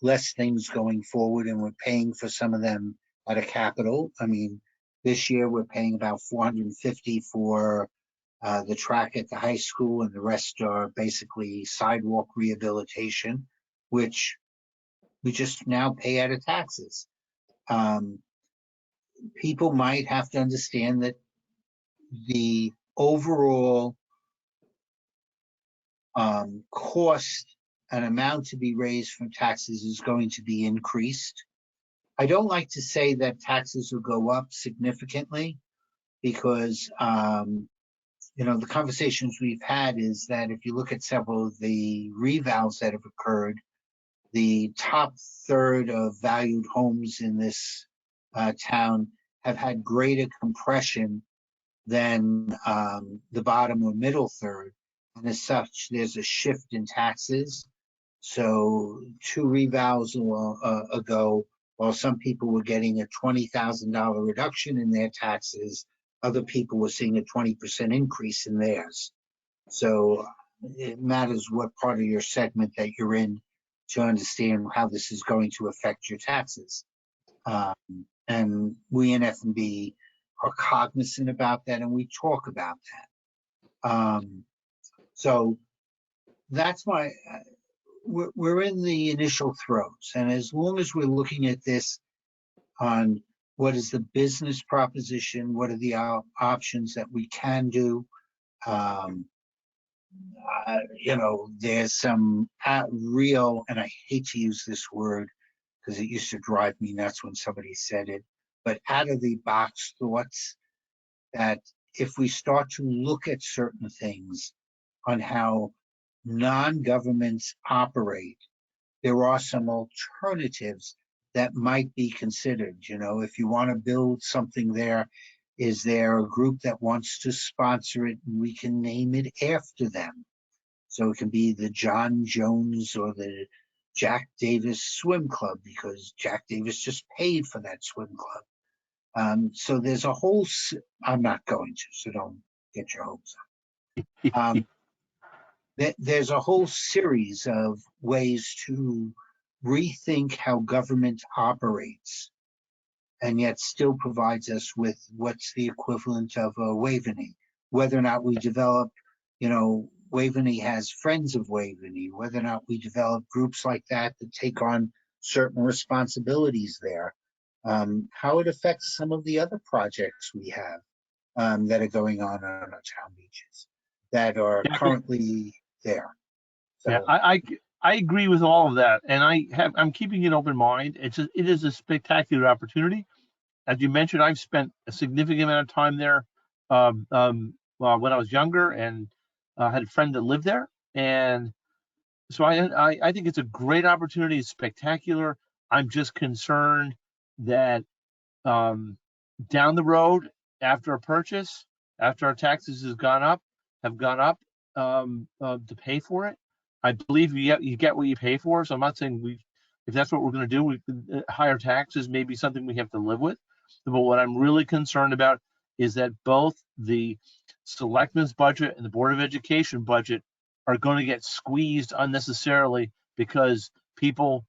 less things going forward, and we're paying for some of them out of capital. I mean, this year we're paying about 450 for the track at the high school, and the rest are basically sidewalk rehabilitation, which we just now pay out of taxes. People might have to understand that the overall cost and amount to be raised from taxes is going to be increased. I don't like to say that taxes will go up significantly because, you know, the conversations we've had is that if you look at several of the revals that have occurred, the top third of valued homes in this town have had greater compression than the bottom or middle third. And as such, there's a shift in taxes. So 2 revals ago, while some people were getting a $20,000 reduction in their taxes, other people were seeing a 20% increase in theirs. So it matters what part of your segment that you're in to understand how this is going to affect your taxes. And we in F&B are cognizant about that, and we talk about that. So that's why we're in the initial throes. And as long as we're looking at this on what is the business proposition, what are the options that we can do, you know, there's some real, and I hate to use this word because it used to drive me nuts when somebody said it, but out of the box thoughts that if we start to look at certain things on how non-governments operate, there are some alternatives that might be considered. You know, if you want to build something there, is there a group that wants to sponsor it and we can name it after them? So it can be the John Jones or the Jack Davis Swim Club because Jack Davis just paid for that swim club. So there's a whole, I'm not going to, so don't get your hopes up. There's a whole series of ways to rethink how government operates and yet still provides us with what's the equivalent of a Waveney. Whether or not we develop, you know, Waveney has Friends of Waveney, whether or not we develop groups like that that take on certain responsibilities there, how it affects some of the other projects we have that are going on our town beaches that are currently there. Yeah, So, I agree with all of that, and I'm keeping an open mind. It is a spectacular opportunity. As you mentioned, I've spent a significant amount of time there well, when I was younger, and had a friend that lived there, and so I think it's a great opportunity. It's spectacular. I'm just concerned that down the road, after a purchase, after our taxes have gone up to pay for it. I believe you get what you pay for. So I'm not saying if that's what we're going to do, higher taxes may be something we have to live with. But what I'm really concerned about is that both the selectmen's budget and the Board of Education budget are going to get squeezed unnecessarily because people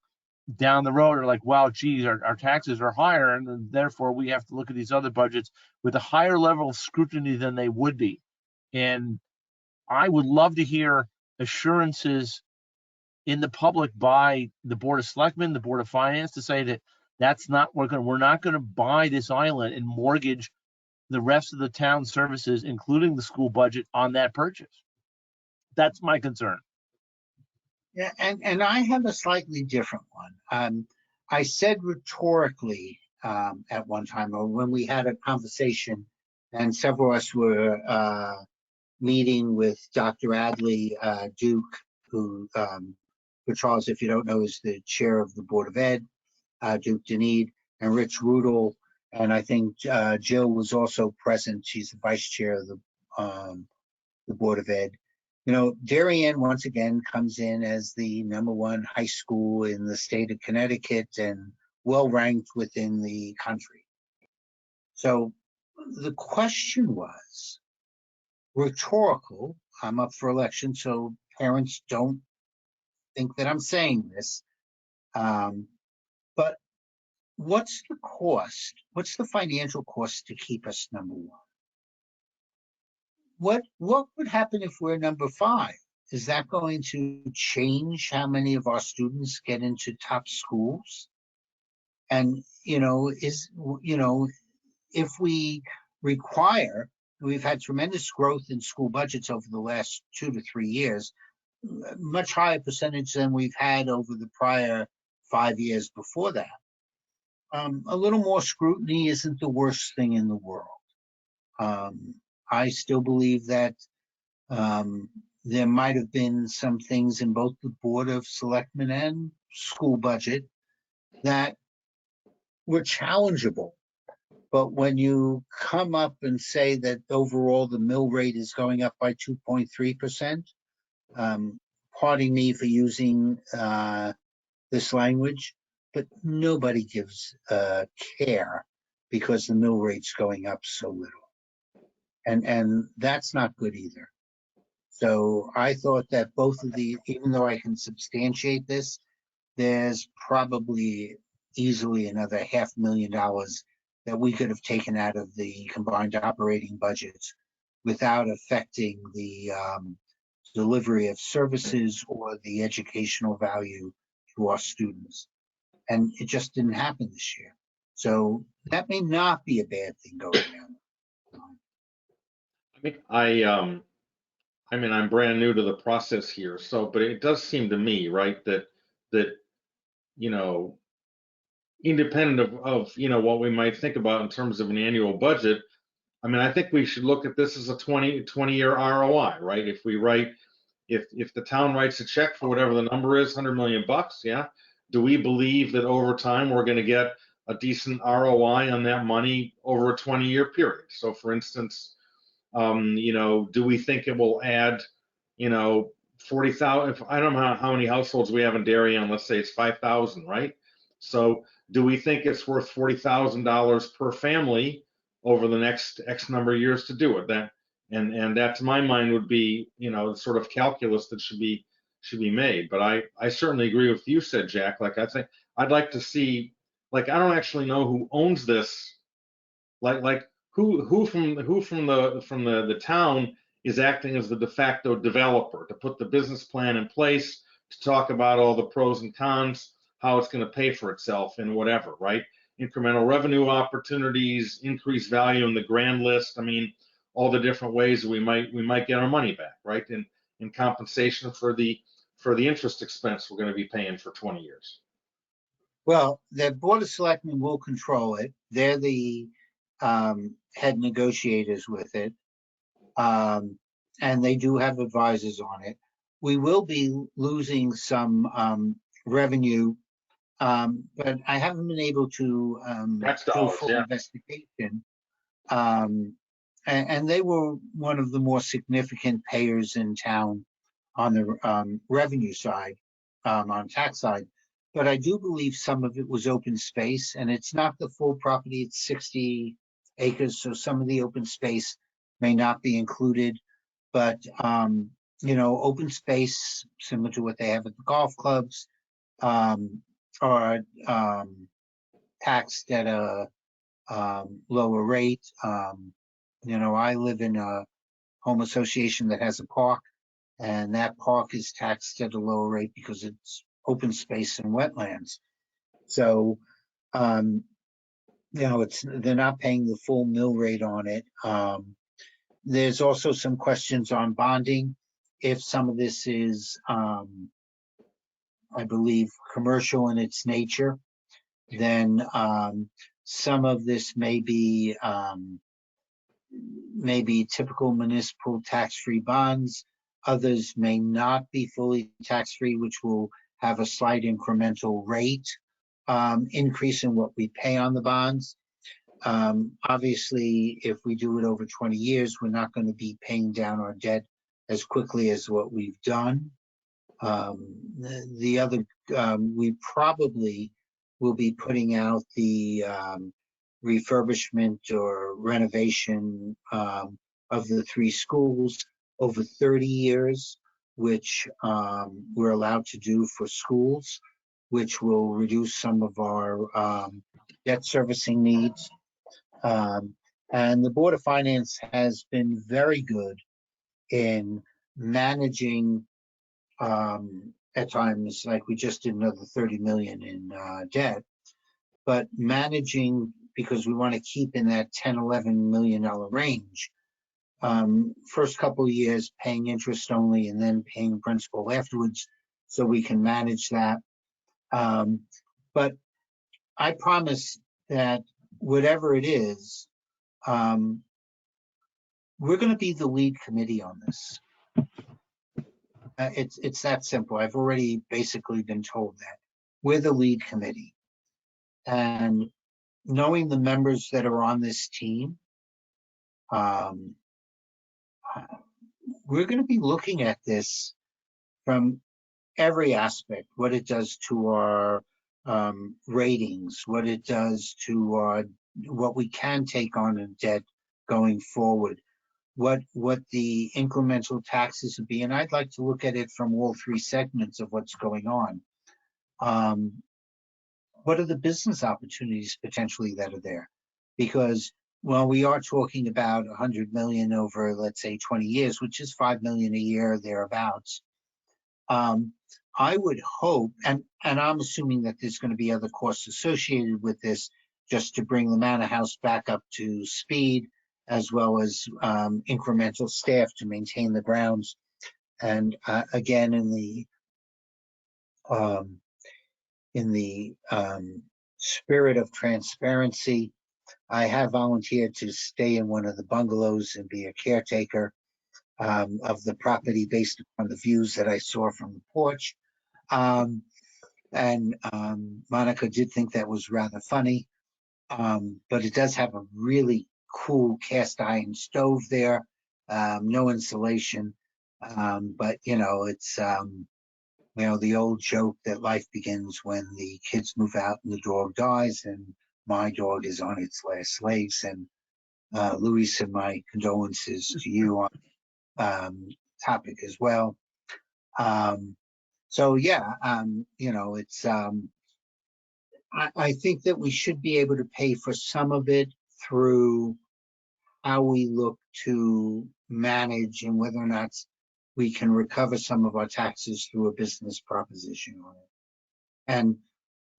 down the road are like, wow, geez, our taxes are higher, and therefore we have to look at these other budgets with a higher level of scrutiny than they would be. And I would love to hear assurances in the public by the Board of Selectmen, the Board of Finance, to say that we're not going to buy this island and mortgage the rest of the town services, including the school budget, on that purchase. That's my concern. yeah, and I have a slightly different one. I said rhetorically at one time, or when we had a conversation, and several of us were meeting with Dr. Adley Duke, who, for Charles, if you don't know, is the chair of the Board of Ed, Duke Denede, and Rich Rudel, and I think Jill was also present. She's the vice chair of the Board of Ed. You know, Darien once again comes in as the #1 high school in the state of Connecticut and well ranked within the country. So the question was rhetorical. I'm up for election, so parents don't think that I'm saying this. But what's the cost? What's the financial cost to keep us #1? What would happen if we're #5? Is that going to change how many of our students get into top schools? And, if we require, we've had tremendous growth in school budgets over the last 2 to 3 years, much higher percentage than we've had over the prior 5 years before that. A little more scrutiny isn't the worst thing in the world. I still believe that there might have been some things in both the Board of Selectmen and school budget that were challengeable. But when you come up and say that overall the mill rate is going up by 2.3%, pardon me for using this language, but nobody gives care because the mill rate's going up so little. And that's not good either. So I thought that both of the, even though I can substantiate this, there's probably easily another $500,000 that we could have taken out of the combined operating budgets without affecting the delivery of services or the educational value to our students. And it just didn't happen this year. So that may not be a bad thing going down. I mean, I'm brand new to the process here, but it does seem to me, right, that independent of what we might think about in terms of an annual budget, I mean, I think we should look at this as a 20-year ROI, right? If the town writes a check for whatever the number is, $100 million, yeah, do we believe that over time we're going to get a decent ROI on that money over a 20-year period? So, for instance, do we think it will add, 40,000? I don't know how many households we have in Darien. Let's say it's 5,000, right? So, do we think it's worth $40,000 per family over the next X number of years to do it? And that, to my mind, would be, the sort of calculus that should be made. But I certainly agree with you said, Jack. Like, I think I'd like to see, like, I don't actually know who owns this. Like who from the town is acting as the de facto developer to put the business plan in place, to talk about all the pros and cons, how it's going to pay for itself and whatever, right? Incremental revenue opportunities, increased value in the grand list. I mean, all the different ways we might get our money back, right? in compensation for the interest expense we're going to be paying for 20 years. Well, the Board of Selectmen will control it. They're the head negotiators with it. And they do have advisors on it. We will be losing some revenue, but I haven't been able to That's do a dollars, full yeah. investigation. And they were one of the more significant payers in town on the revenue side, on tax side. But I do believe some of it was open space, and it's not the full property. It's 60 acres, so some of the open space may not be included. But you know, open space similar to what they have at the golf clubs are taxed at a lower rate. You know, I live in a home association that has a park, and that park is taxed at a lower rate because it's open space and wetlands. So, you know, they're not paying the full mill rate on it. There's also some questions on bonding. If some of this is, I believe, commercial in its nature, then some of this may be typical municipal tax-free bonds. Others may not be fully tax-free, which will have a slight incremental rate increase in what we pay on the bonds. Obviously, if we do it over 20 years, we're not going to be paying down our debt as quickly as what we've done. The other, we probably will be putting out the refurbishment or renovation of the 3 schools over 30 years, which we're allowed to do for schools, which will reduce some of our debt servicing needs. And the Board of Finance has been very good in managing, at times, like we just did another 30 million in debt, but managing, because we want to keep in that 10, $11 million range. First couple of years paying interest only and then paying principal afterwards, so we can manage that. But I promise that whatever it is, we're going to be the lead committee on this. It's that simple. I've already basically been told that we're the lead committee, and knowing the members that are on this team, we're going to be looking at this from every aspect, what it does to our ratings, what it does to our, what we can take on in debt going forward, what the incremental taxes would be. And I'd like to look at it from all 3 segments of what's going on. What are the business opportunities potentially that are there? Because, well, we are talking about 100 million over, let's say, 20 years, which is 5 million a year, thereabouts. I would hope, and I'm assuming that there's going to be other costs associated with this, just to bring the Manor House back up to speed, as well as incremental staff to maintain the grounds. And again, in the spirit of transparency, I have volunteered to stay in one of the bungalows and be a caretaker of the property based upon the views that I saw from the porch. And Monica did think that was rather funny, but it does have a really cool cast iron stove there, no insulation, but you know, it's you know, the old joke that life begins when the kids move out and the dog dies, and my dog is on its last legs. And Luis, and my condolences to you on topic as well. So yeah, you know, it's I think that we should be able to pay for some of it through how we look to manage and whether or not we can recover some of our taxes through a business proposition on it. And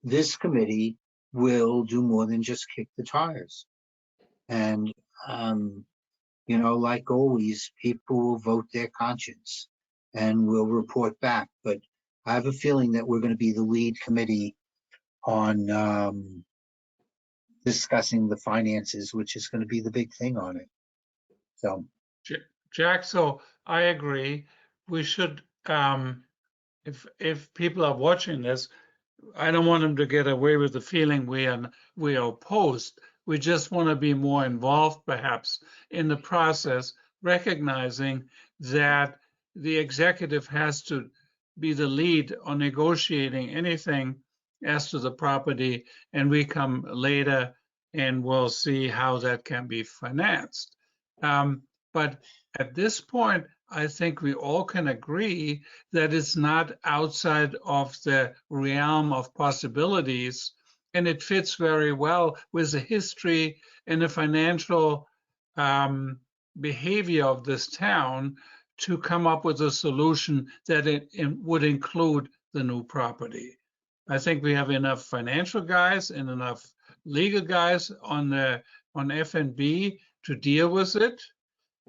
this committee will do more than just kick the tires. And, you know, like always, people will vote their conscience. and we'll report back. But I have a feeling that we're going to be the lead committee on discussing the finances, which is going to be the big thing on it. So, Jack, so I agree. We should, if people are watching this, I don't want them to get away with the feeling we are opposed. We just want to be more involved, perhaps, in the process, recognizing that the executive has to be the lead on negotiating anything as to the property, and we come later and we'll see how that can be financed. But at this point, I think we all can agree that it's not outside of the realm of possibilities, and it fits very well with the history and the financial behavior of this town to come up with a solution that it would include the new property. I think we have enough financial guys and enough legal guys on F&B to deal with it,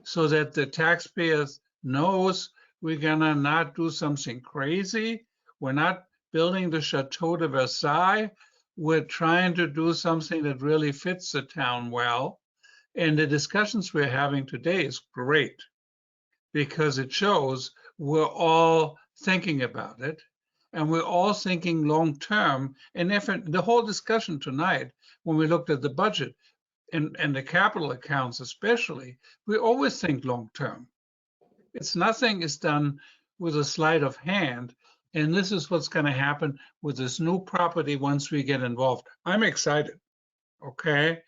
so that the taxpayers knows we're gonna not do something crazy. We're not building the Chateau de Versailles. We're trying to do something that really fits the town well. And the discussions we're having today is great because it shows we're all thinking about it and we're all thinking long-term. And the whole discussion tonight, when we looked at the budget, and the capital accounts especially, we always think long-term. Nothing is done with a sleight of hand, and this is what's going to happen with this new property once we get involved. I'm excited, okay?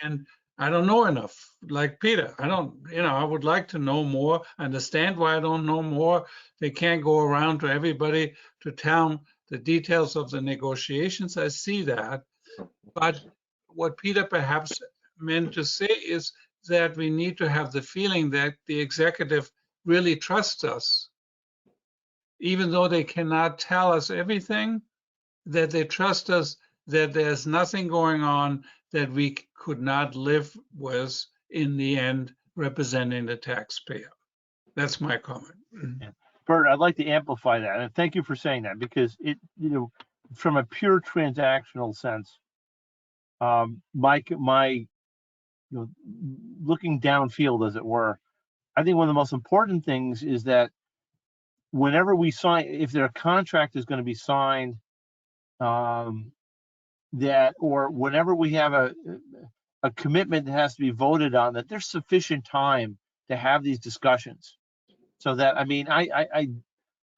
And I don't know enough, like Peter. I would like to know more, understand why I don't know more. They can't go around to everybody to tell the details of the negotiations. I see that, but what Peter perhaps meant to say is that we need to have the feeling that the executive really trusts us, even though they cannot tell us everything, that they trust us, that there's nothing going on that we could not live with in the end, representing the taxpayer. That's my comment. Yeah. Bert, I'd like to amplify that, and thank you for saying that, because from a pure transactional sense, my looking downfield, as it were, I think one of the most important things is that whenever we sign, if their contract is going to be signed, or whenever we have a commitment that has to be voted on, that there's sufficient time to have these discussions. So that,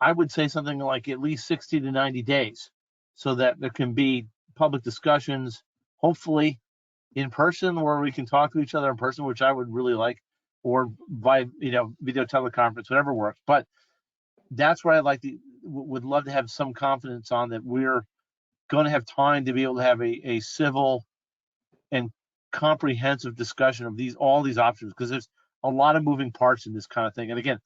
I would say something like at least 60 to 90 days, so that there can be public discussions, hopefully in person, where we can talk to each other in person, which I would really like, or by video teleconference, whatever works. But that's where would love to have some confidence on that we're going to have time to be able to have a civil and comprehensive discussion of all these options, because there's a lot of moving parts in this kind of thing. And again,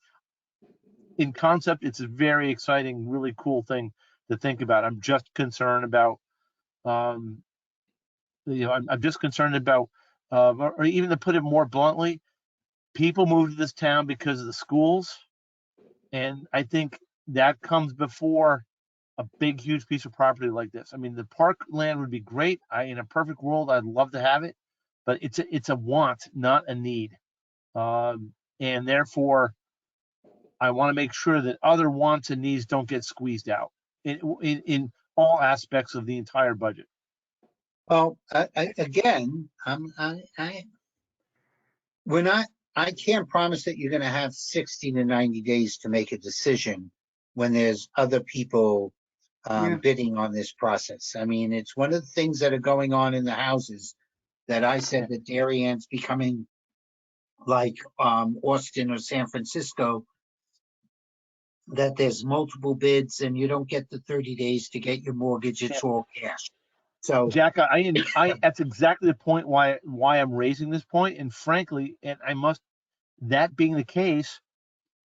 in concept, it's a very exciting, really cool thing to think about. I'm just concerned about, I'm just concerned about, or even to put it more bluntly, people move to this town because of the schools. And I think that comes before a big, huge piece of property like this. I mean, the park land would be great. In a perfect world, I'd love to have it, but it's a want, not a need. And therefore, I want to make sure that other wants and needs don't get squeezed out in all aspects of the entire budget. well, I can't promise that you're going to have 60 to 90 days to make a decision when there's other people bidding on this process. I mean, it's one of the things that are going on in the houses that I said that Darien's becoming like Austin or San Francisco, that there's multiple bids and you don't get the 30 days to get your mortgage. It's all cash. So Jack, that's exactly the point why I'm raising this point. And frankly, that being the case,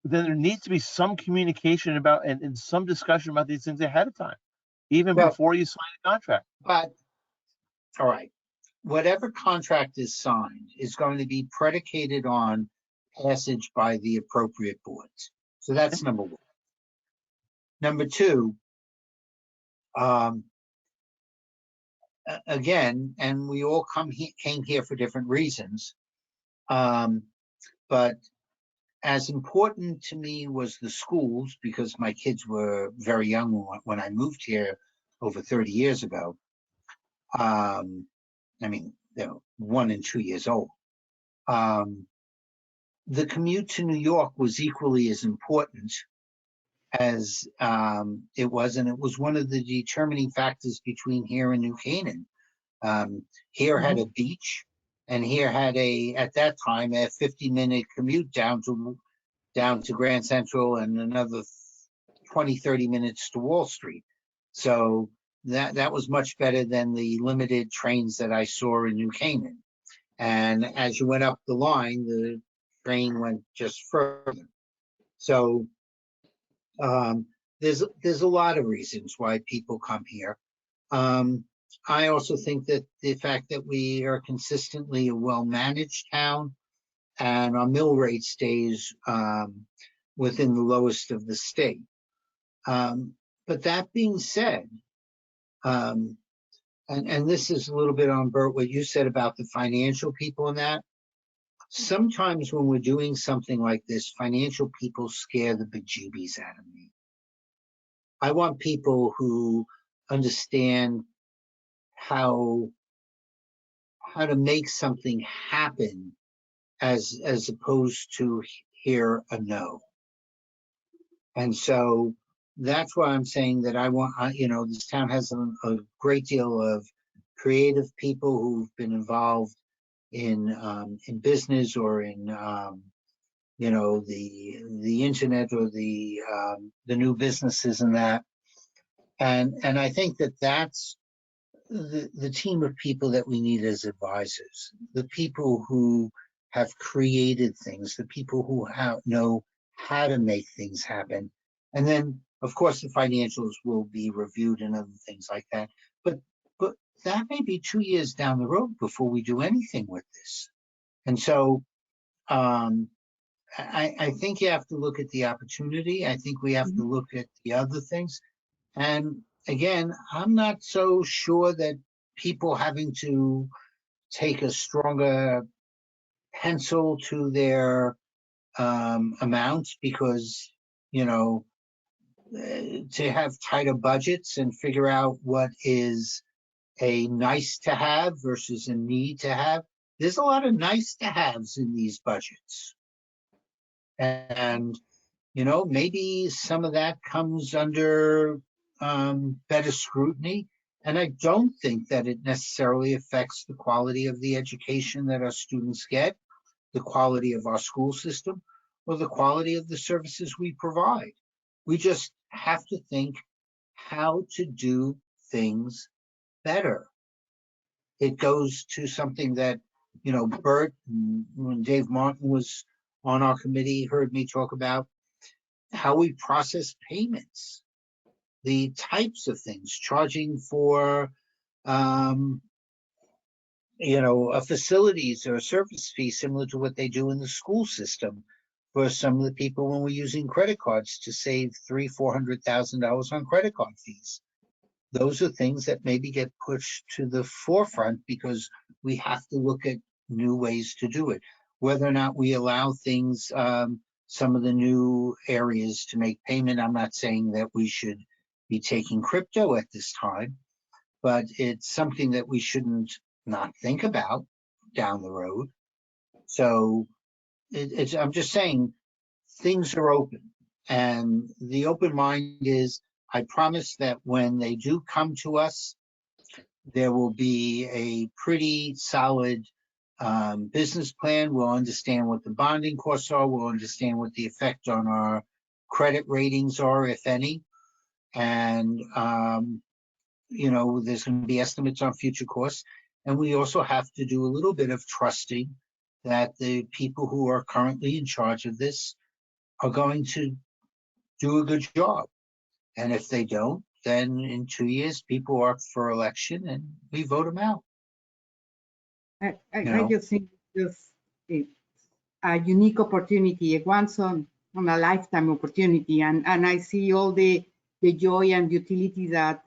then there needs to be some communication about and some discussion about these things ahead of time, even before you sign a contract. But all right, whatever contract is signed is going to be predicated on passage by the appropriate boards. So that's number one. Number two, again, and we all came here for different reasons, but as important to me was the schools, because my kids were very young when I moved here over 30 years ago. I mean, they're 1 and 2 years old. The commute to New York was equally as important as it was, and it was one of the determining factors between here and New Canaan. Here had a beach, and here had at that time, a 50-minute commute down to Grand Central and another 20-30 minutes to Wall Street. So that was much better than the limited trains that I saw in New Canaan. And as you went up the line, the train went just further. So there's a lot of reasons why people come here. I also think that the fact that we are consistently a well-managed town and our mill rate stays within the lowest of the state. But that being said, and this is a little bit on Bert, what you said about the financial people and that. Sometimes when we're doing something like this, financial people scare the bejeebies out of me. I want people who understand how to make something happen as opposed to hear a no. And so that's why I'm saying that I want, this town has a great deal of creative people who've been involved in business or in the internet or the new businesses and that. And I think that that's the team of people that we need as advisors, the people who have created things, the people who know how to make things happen. And then, of course, the financials will be reviewed and other things like that. But that may be 2 years down the road before we do anything with this. And so I think you have to look at the opportunity. I think we have to look at the other things. And again, I'm not so sure that people having to take a stronger pencil to their amounts because, to have tighter budgets and figure out what is a nice to have versus a need to have. There's a lot of nice to haves in these budgets. And, maybe some of that comes under better scrutiny. And I don't think that it necessarily affects the quality of the education that our students get, the quality of our school system, or the quality of the services we provide. We just have to think how to do things better. It goes to something that, Bert, when Dave Martin was on our committee, heard me talk about how we process payments, the types of things, charging for, facilities or a service fee similar to what they do in the school system for some of the people when we're using credit cards to save $300,000-$400,000 on credit card fees. Those are things that maybe get pushed to the forefront because we have to look at new ways to do it. Whether or not we allow things, some of the new areas to make payment, I'm not saying that we should be taking crypto at this time, but it's something that we shouldn't not think about down the road. So I'm just saying things are open, and the open mind is, I promise that when they do come to us, there will be a pretty solid business plan. We'll understand what the bonding costs are. We'll understand what the effect on our credit ratings are, if any. And, there's going to be estimates on future costs. And we also have to do a little bit of trusting that the people who are currently in charge of this are going to do a good job. And if they don't, then in 2 years, people are up for election and we vote them out. I just think it's a unique opportunity. Once on a lifetime opportunity. And I see all the joy and utility that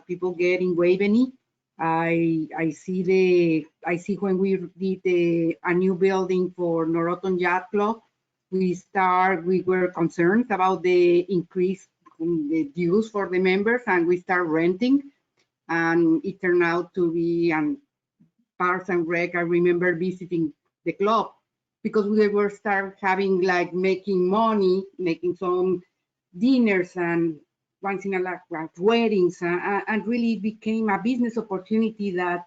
people get in Waveney. I see when we did a new building for Noroton Yacht Club, we were concerned about the increase in the dues for the members, and we start renting, and it turned out to be, and Parks and Rec, I remember visiting the club because we were start having like making money, making some dinners and once in a lifetime weddings, and really became a business opportunity that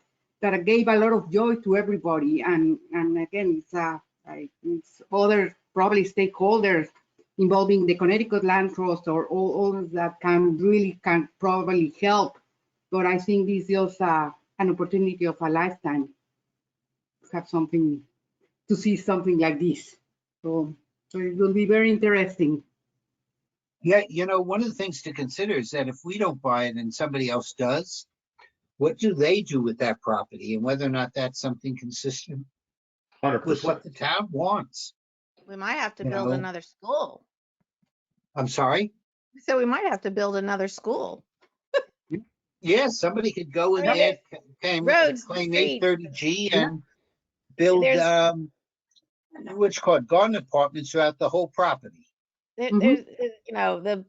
gave a lot of joy to everybody. And again, it's other probably stakeholders involving the Connecticut Land Trust or all that can probably help. But I think this is an opportunity of a lifetime to have something, to see something like this. So it will be very interesting. Yeah, you know, one of the things to consider is that if we don't buy it and somebody else does, what do they do with that property, and whether or not that's something consistent 100%. with what the town wants. We might have to You build know? another school. I'm sorry? So we might have to build another school. Yeah, somebody could go in there, claim Roads, claim streets. 830G and build, There's- what's called garden apartments throughout the whole property. There's, you know, the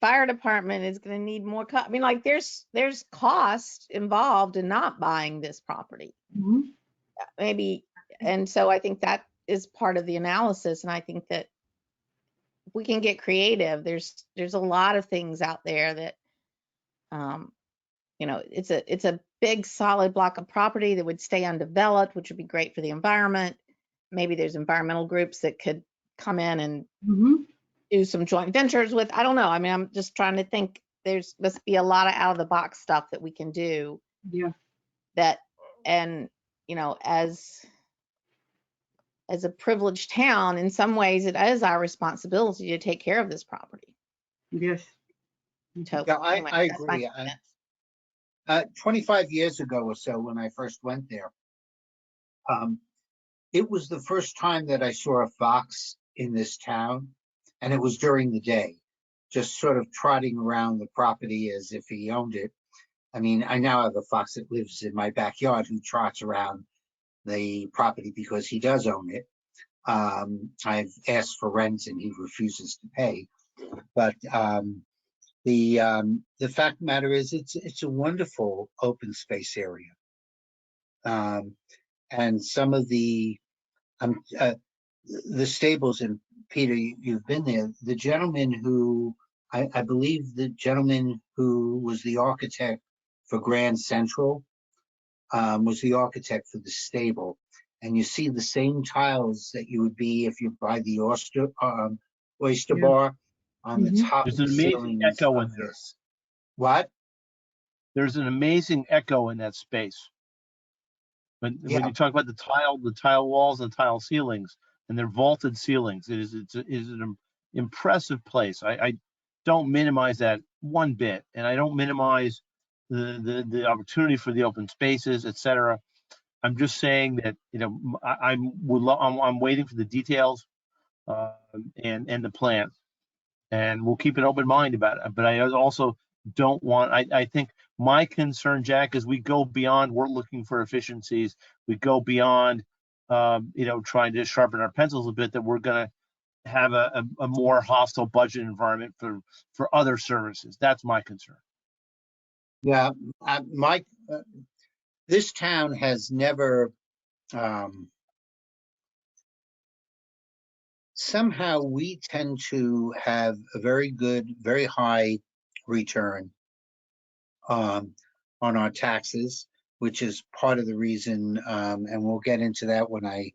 fire department is going to need more. I mean, like there's cost involved in not buying this property. Mhm. Maybe, and so I think that is part of the analysis. And I think that we can get creative. There's a lot of things out there that, you know, it's a big solid block of property that would stay undeveloped, which would be great for the environment. Maybe there's environmental groups that could come in and Mhm. do some joint ventures with. I don't know. I mean, I'm just trying to think. There's must be a lot of out of the box stuff that we can do. Yeah. That, and you know, as a privileged town, in some ways, it is our responsibility to take care of this property. Yes. So, Yeah, anyway, I that's my agree. comments. 25 years ago or so, when I first went there, it was the first time that I saw a fox in this town, and it was during the day, just sort of trotting around the property as if he owned it. I mean, I now have a fox that lives in my backyard who trots around the property because he does own it. I've asked for rent and he refuses to pay. But the fact of the matter is, it's a wonderful open space area. And some of the stables, and Peter, you've been there. The gentleman who, I believe the gentleman who was the architect for Grand Central was the architect for the stable. And you see the same tiles that you would be if you buy the oyster Yeah. bar on the Mhm. top There's of an the amazing ceilings echo in of there. this. What? There's an amazing echo in that space. When Yeah. you talk about the tile walls and tile ceilings, and they're vaulted ceilings, it is an impressive place. I don't minimize that one bit, and I don't minimize the opportunity for the open spaces, etc. I'm just saying that, you know, I'm waiting for the details and the plan, and we'll keep an open mind about it. But I also don't want. I think my concern, Jack, is we go beyond. We're looking for efficiencies. We go beyond, you know, trying to sharpen our pencils a bit. That we're going to have a more hostile budget environment for other services. That's my concern. Yeah, this town has never, somehow we tend to have a very good, very high return on our taxes, which is part of the reason, and we'll get into that when I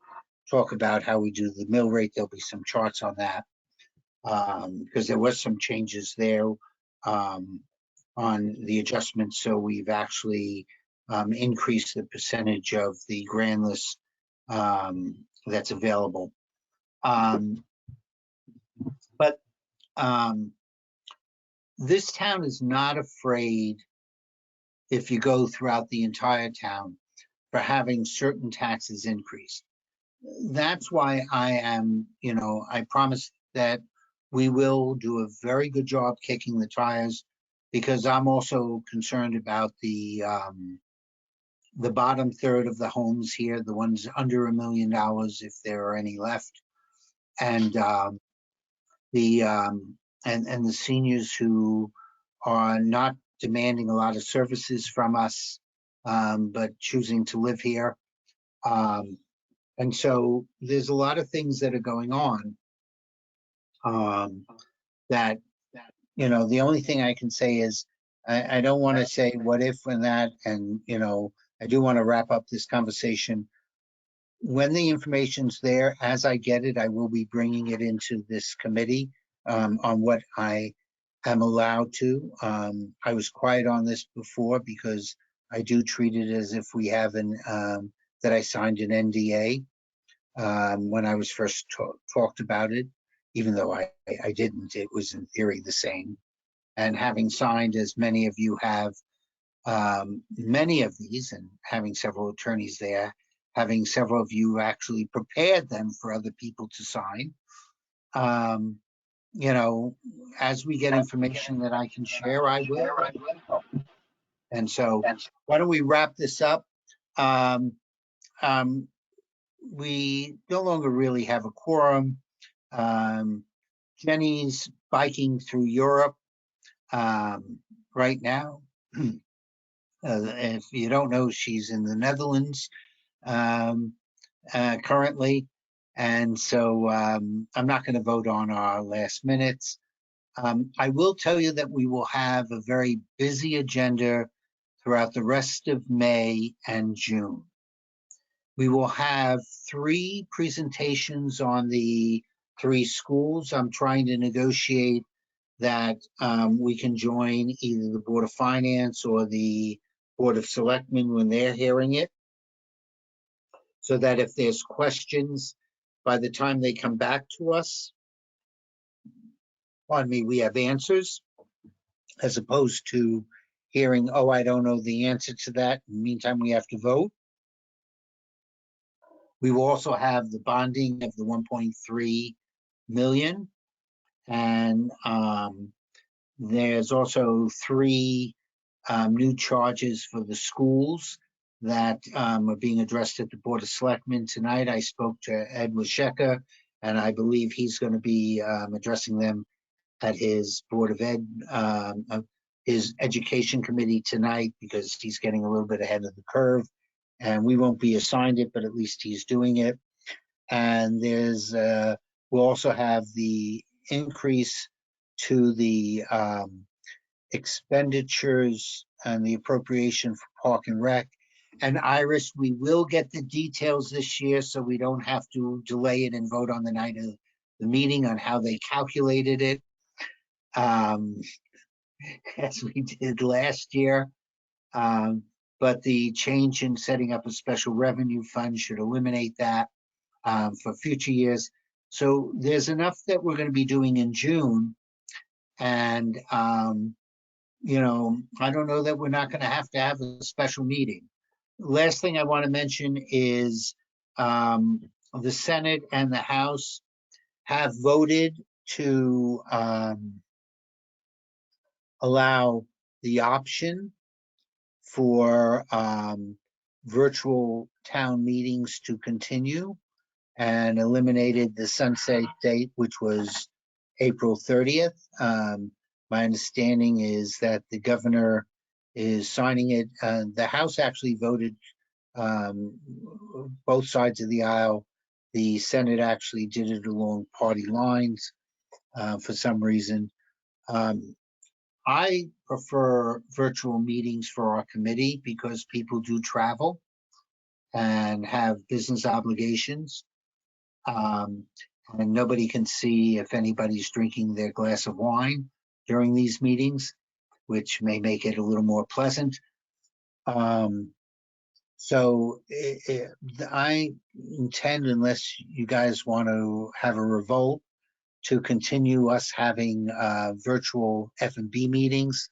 talk about how we do the mill rate. There'll be some charts on that, because there was some changes there on the adjustments. So we've actually increased the percentage of the grand list that's available. But this town is not afraid, if you go throughout the entire town, for having certain taxes increased. That's why I am, you know, I promised that we will do a very good job kicking the tires, because I'm also concerned about the bottom third of the homes here, the ones under $1 million, if there are any left, and the seniors who are not demanding a lot of services from us, but choosing to live here. And so there's a lot of things that are going on that, you know, the only thing I can say is I don't want to say what if and that, and, you know, I do want to wrap up this conversation. When the information's there, as I get it, I will be bringing it into this committee on what I am allowed to. I was quiet on this before because I do treat it as if we have that I signed an NDA when I was first talked about it, even though I didn't. It was in theory the same. And having signed, as many of you have, many of these, and having several attorneys there, having several of you actually prepared them for other people to sign. You know, as we get information that I can share, I will. And so why don't we wrap this up? We no longer really have a quorum. Jenny's biking through Europe right now. If you don't know, she's in the Netherlands currently. And so I'm not going to vote on our last minutes. I will tell you that we will have a very busy agenda throughout the rest of May and June. We will have 3 presentations on the 3 schools. I'm trying to negotiate that we can join either the Board of Finance or the Board of Selectmen when they're hearing it, so that if there's questions, by the time they come back to us, pardon me, we have answers, as opposed to hearing, oh, I don't know the answer to that. In the meantime, we have to vote. We will also have the bonding of the 1.3 million. And there's also 3 new charges for the schools that are being addressed at the Board of Selectmen tonight. I spoke to Ed Washeka, and I believe he's going to be addressing them at his Board of Ed, his Education Committee tonight, because he's getting a little bit ahead of the curve. And we won't be assigned it, but at least he's doing it. And there's, we'll also have the increase to the expenditures and the appropriation for Park and Rec. And Iris, we will get the details this year, so we don't have to delay it and vote on the night of the meeting on how they calculated it, as we did last year. But the change in setting up a special revenue fund should eliminate that for future years. So there's enough that we're going to be doing in June. And, you know, I don't know that we're not going to have a special meeting. Last thing I want to mention is the Senate and the House have voted to allow the option for virtual town meetings to continue, and eliminated the sunset date, which was April 30th. My understanding is that the governor is signing it. The House actually voted both sides of the aisle. The Senate actually did it along party lines for some reason. I prefer virtual meetings for our committee because people do travel and have business obligations. And nobody can see if anybody's drinking their glass of wine during these meetings, which may make it a little more pleasant. So I intend, unless you guys want to have a revolt, to continue us having virtual F&B meetings.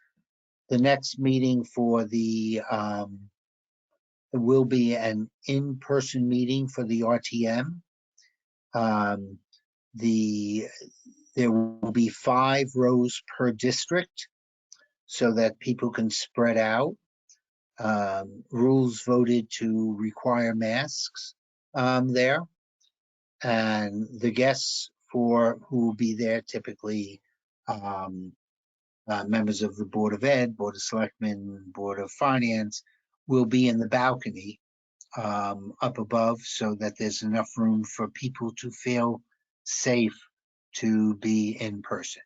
The next meeting for the will be an in-person meeting for the RTM. There will be 5 rows per district so that people can spread out. Rules voted to require masks there. And the guests who will be there, typically members of the Board of Ed, Board of Selectmen, Board of Finance, will be in the balcony up above so that there's enough room for people to feel safe to be in person.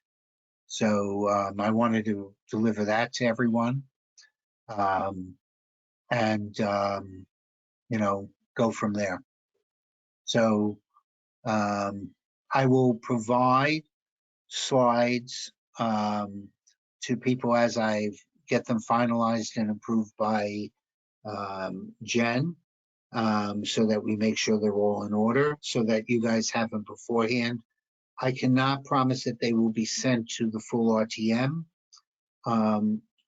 So I wanted to deliver that to everyone and, you know, go from there. So I will provide slides to people as I get them finalized and approved by Jen, so that we make sure they're all in order, so that you guys have them beforehand. I cannot promise that they will be sent to the full RTM,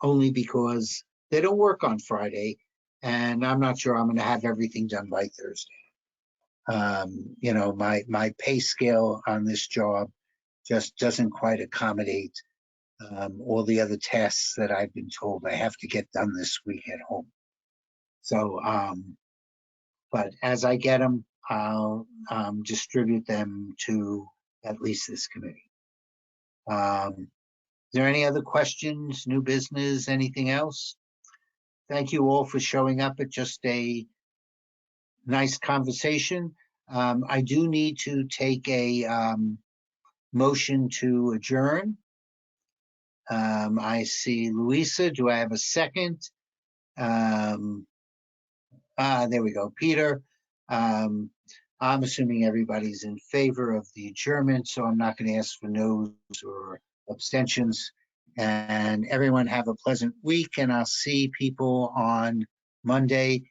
only because they don't work on Friday, and I'm not sure I'm going to have everything done by Thursday. You know, my pay scale on this job just doesn't quite accommodate all the other tasks that I've been told I have to get done this week at home. So, but as I get them, I'll distribute them to at least this committee. Is there any other questions, new business, anything else? Thank you all for showing up at just a nice conversation. I do need to take a motion to adjourn. I see Louisa. Do I have a second? There we go, Peter. I'm assuming everybody's in favor of the adjournment, so I'm not going to ask for no's or abstentions. And everyone have a pleasant week, and I'll see people on Monday.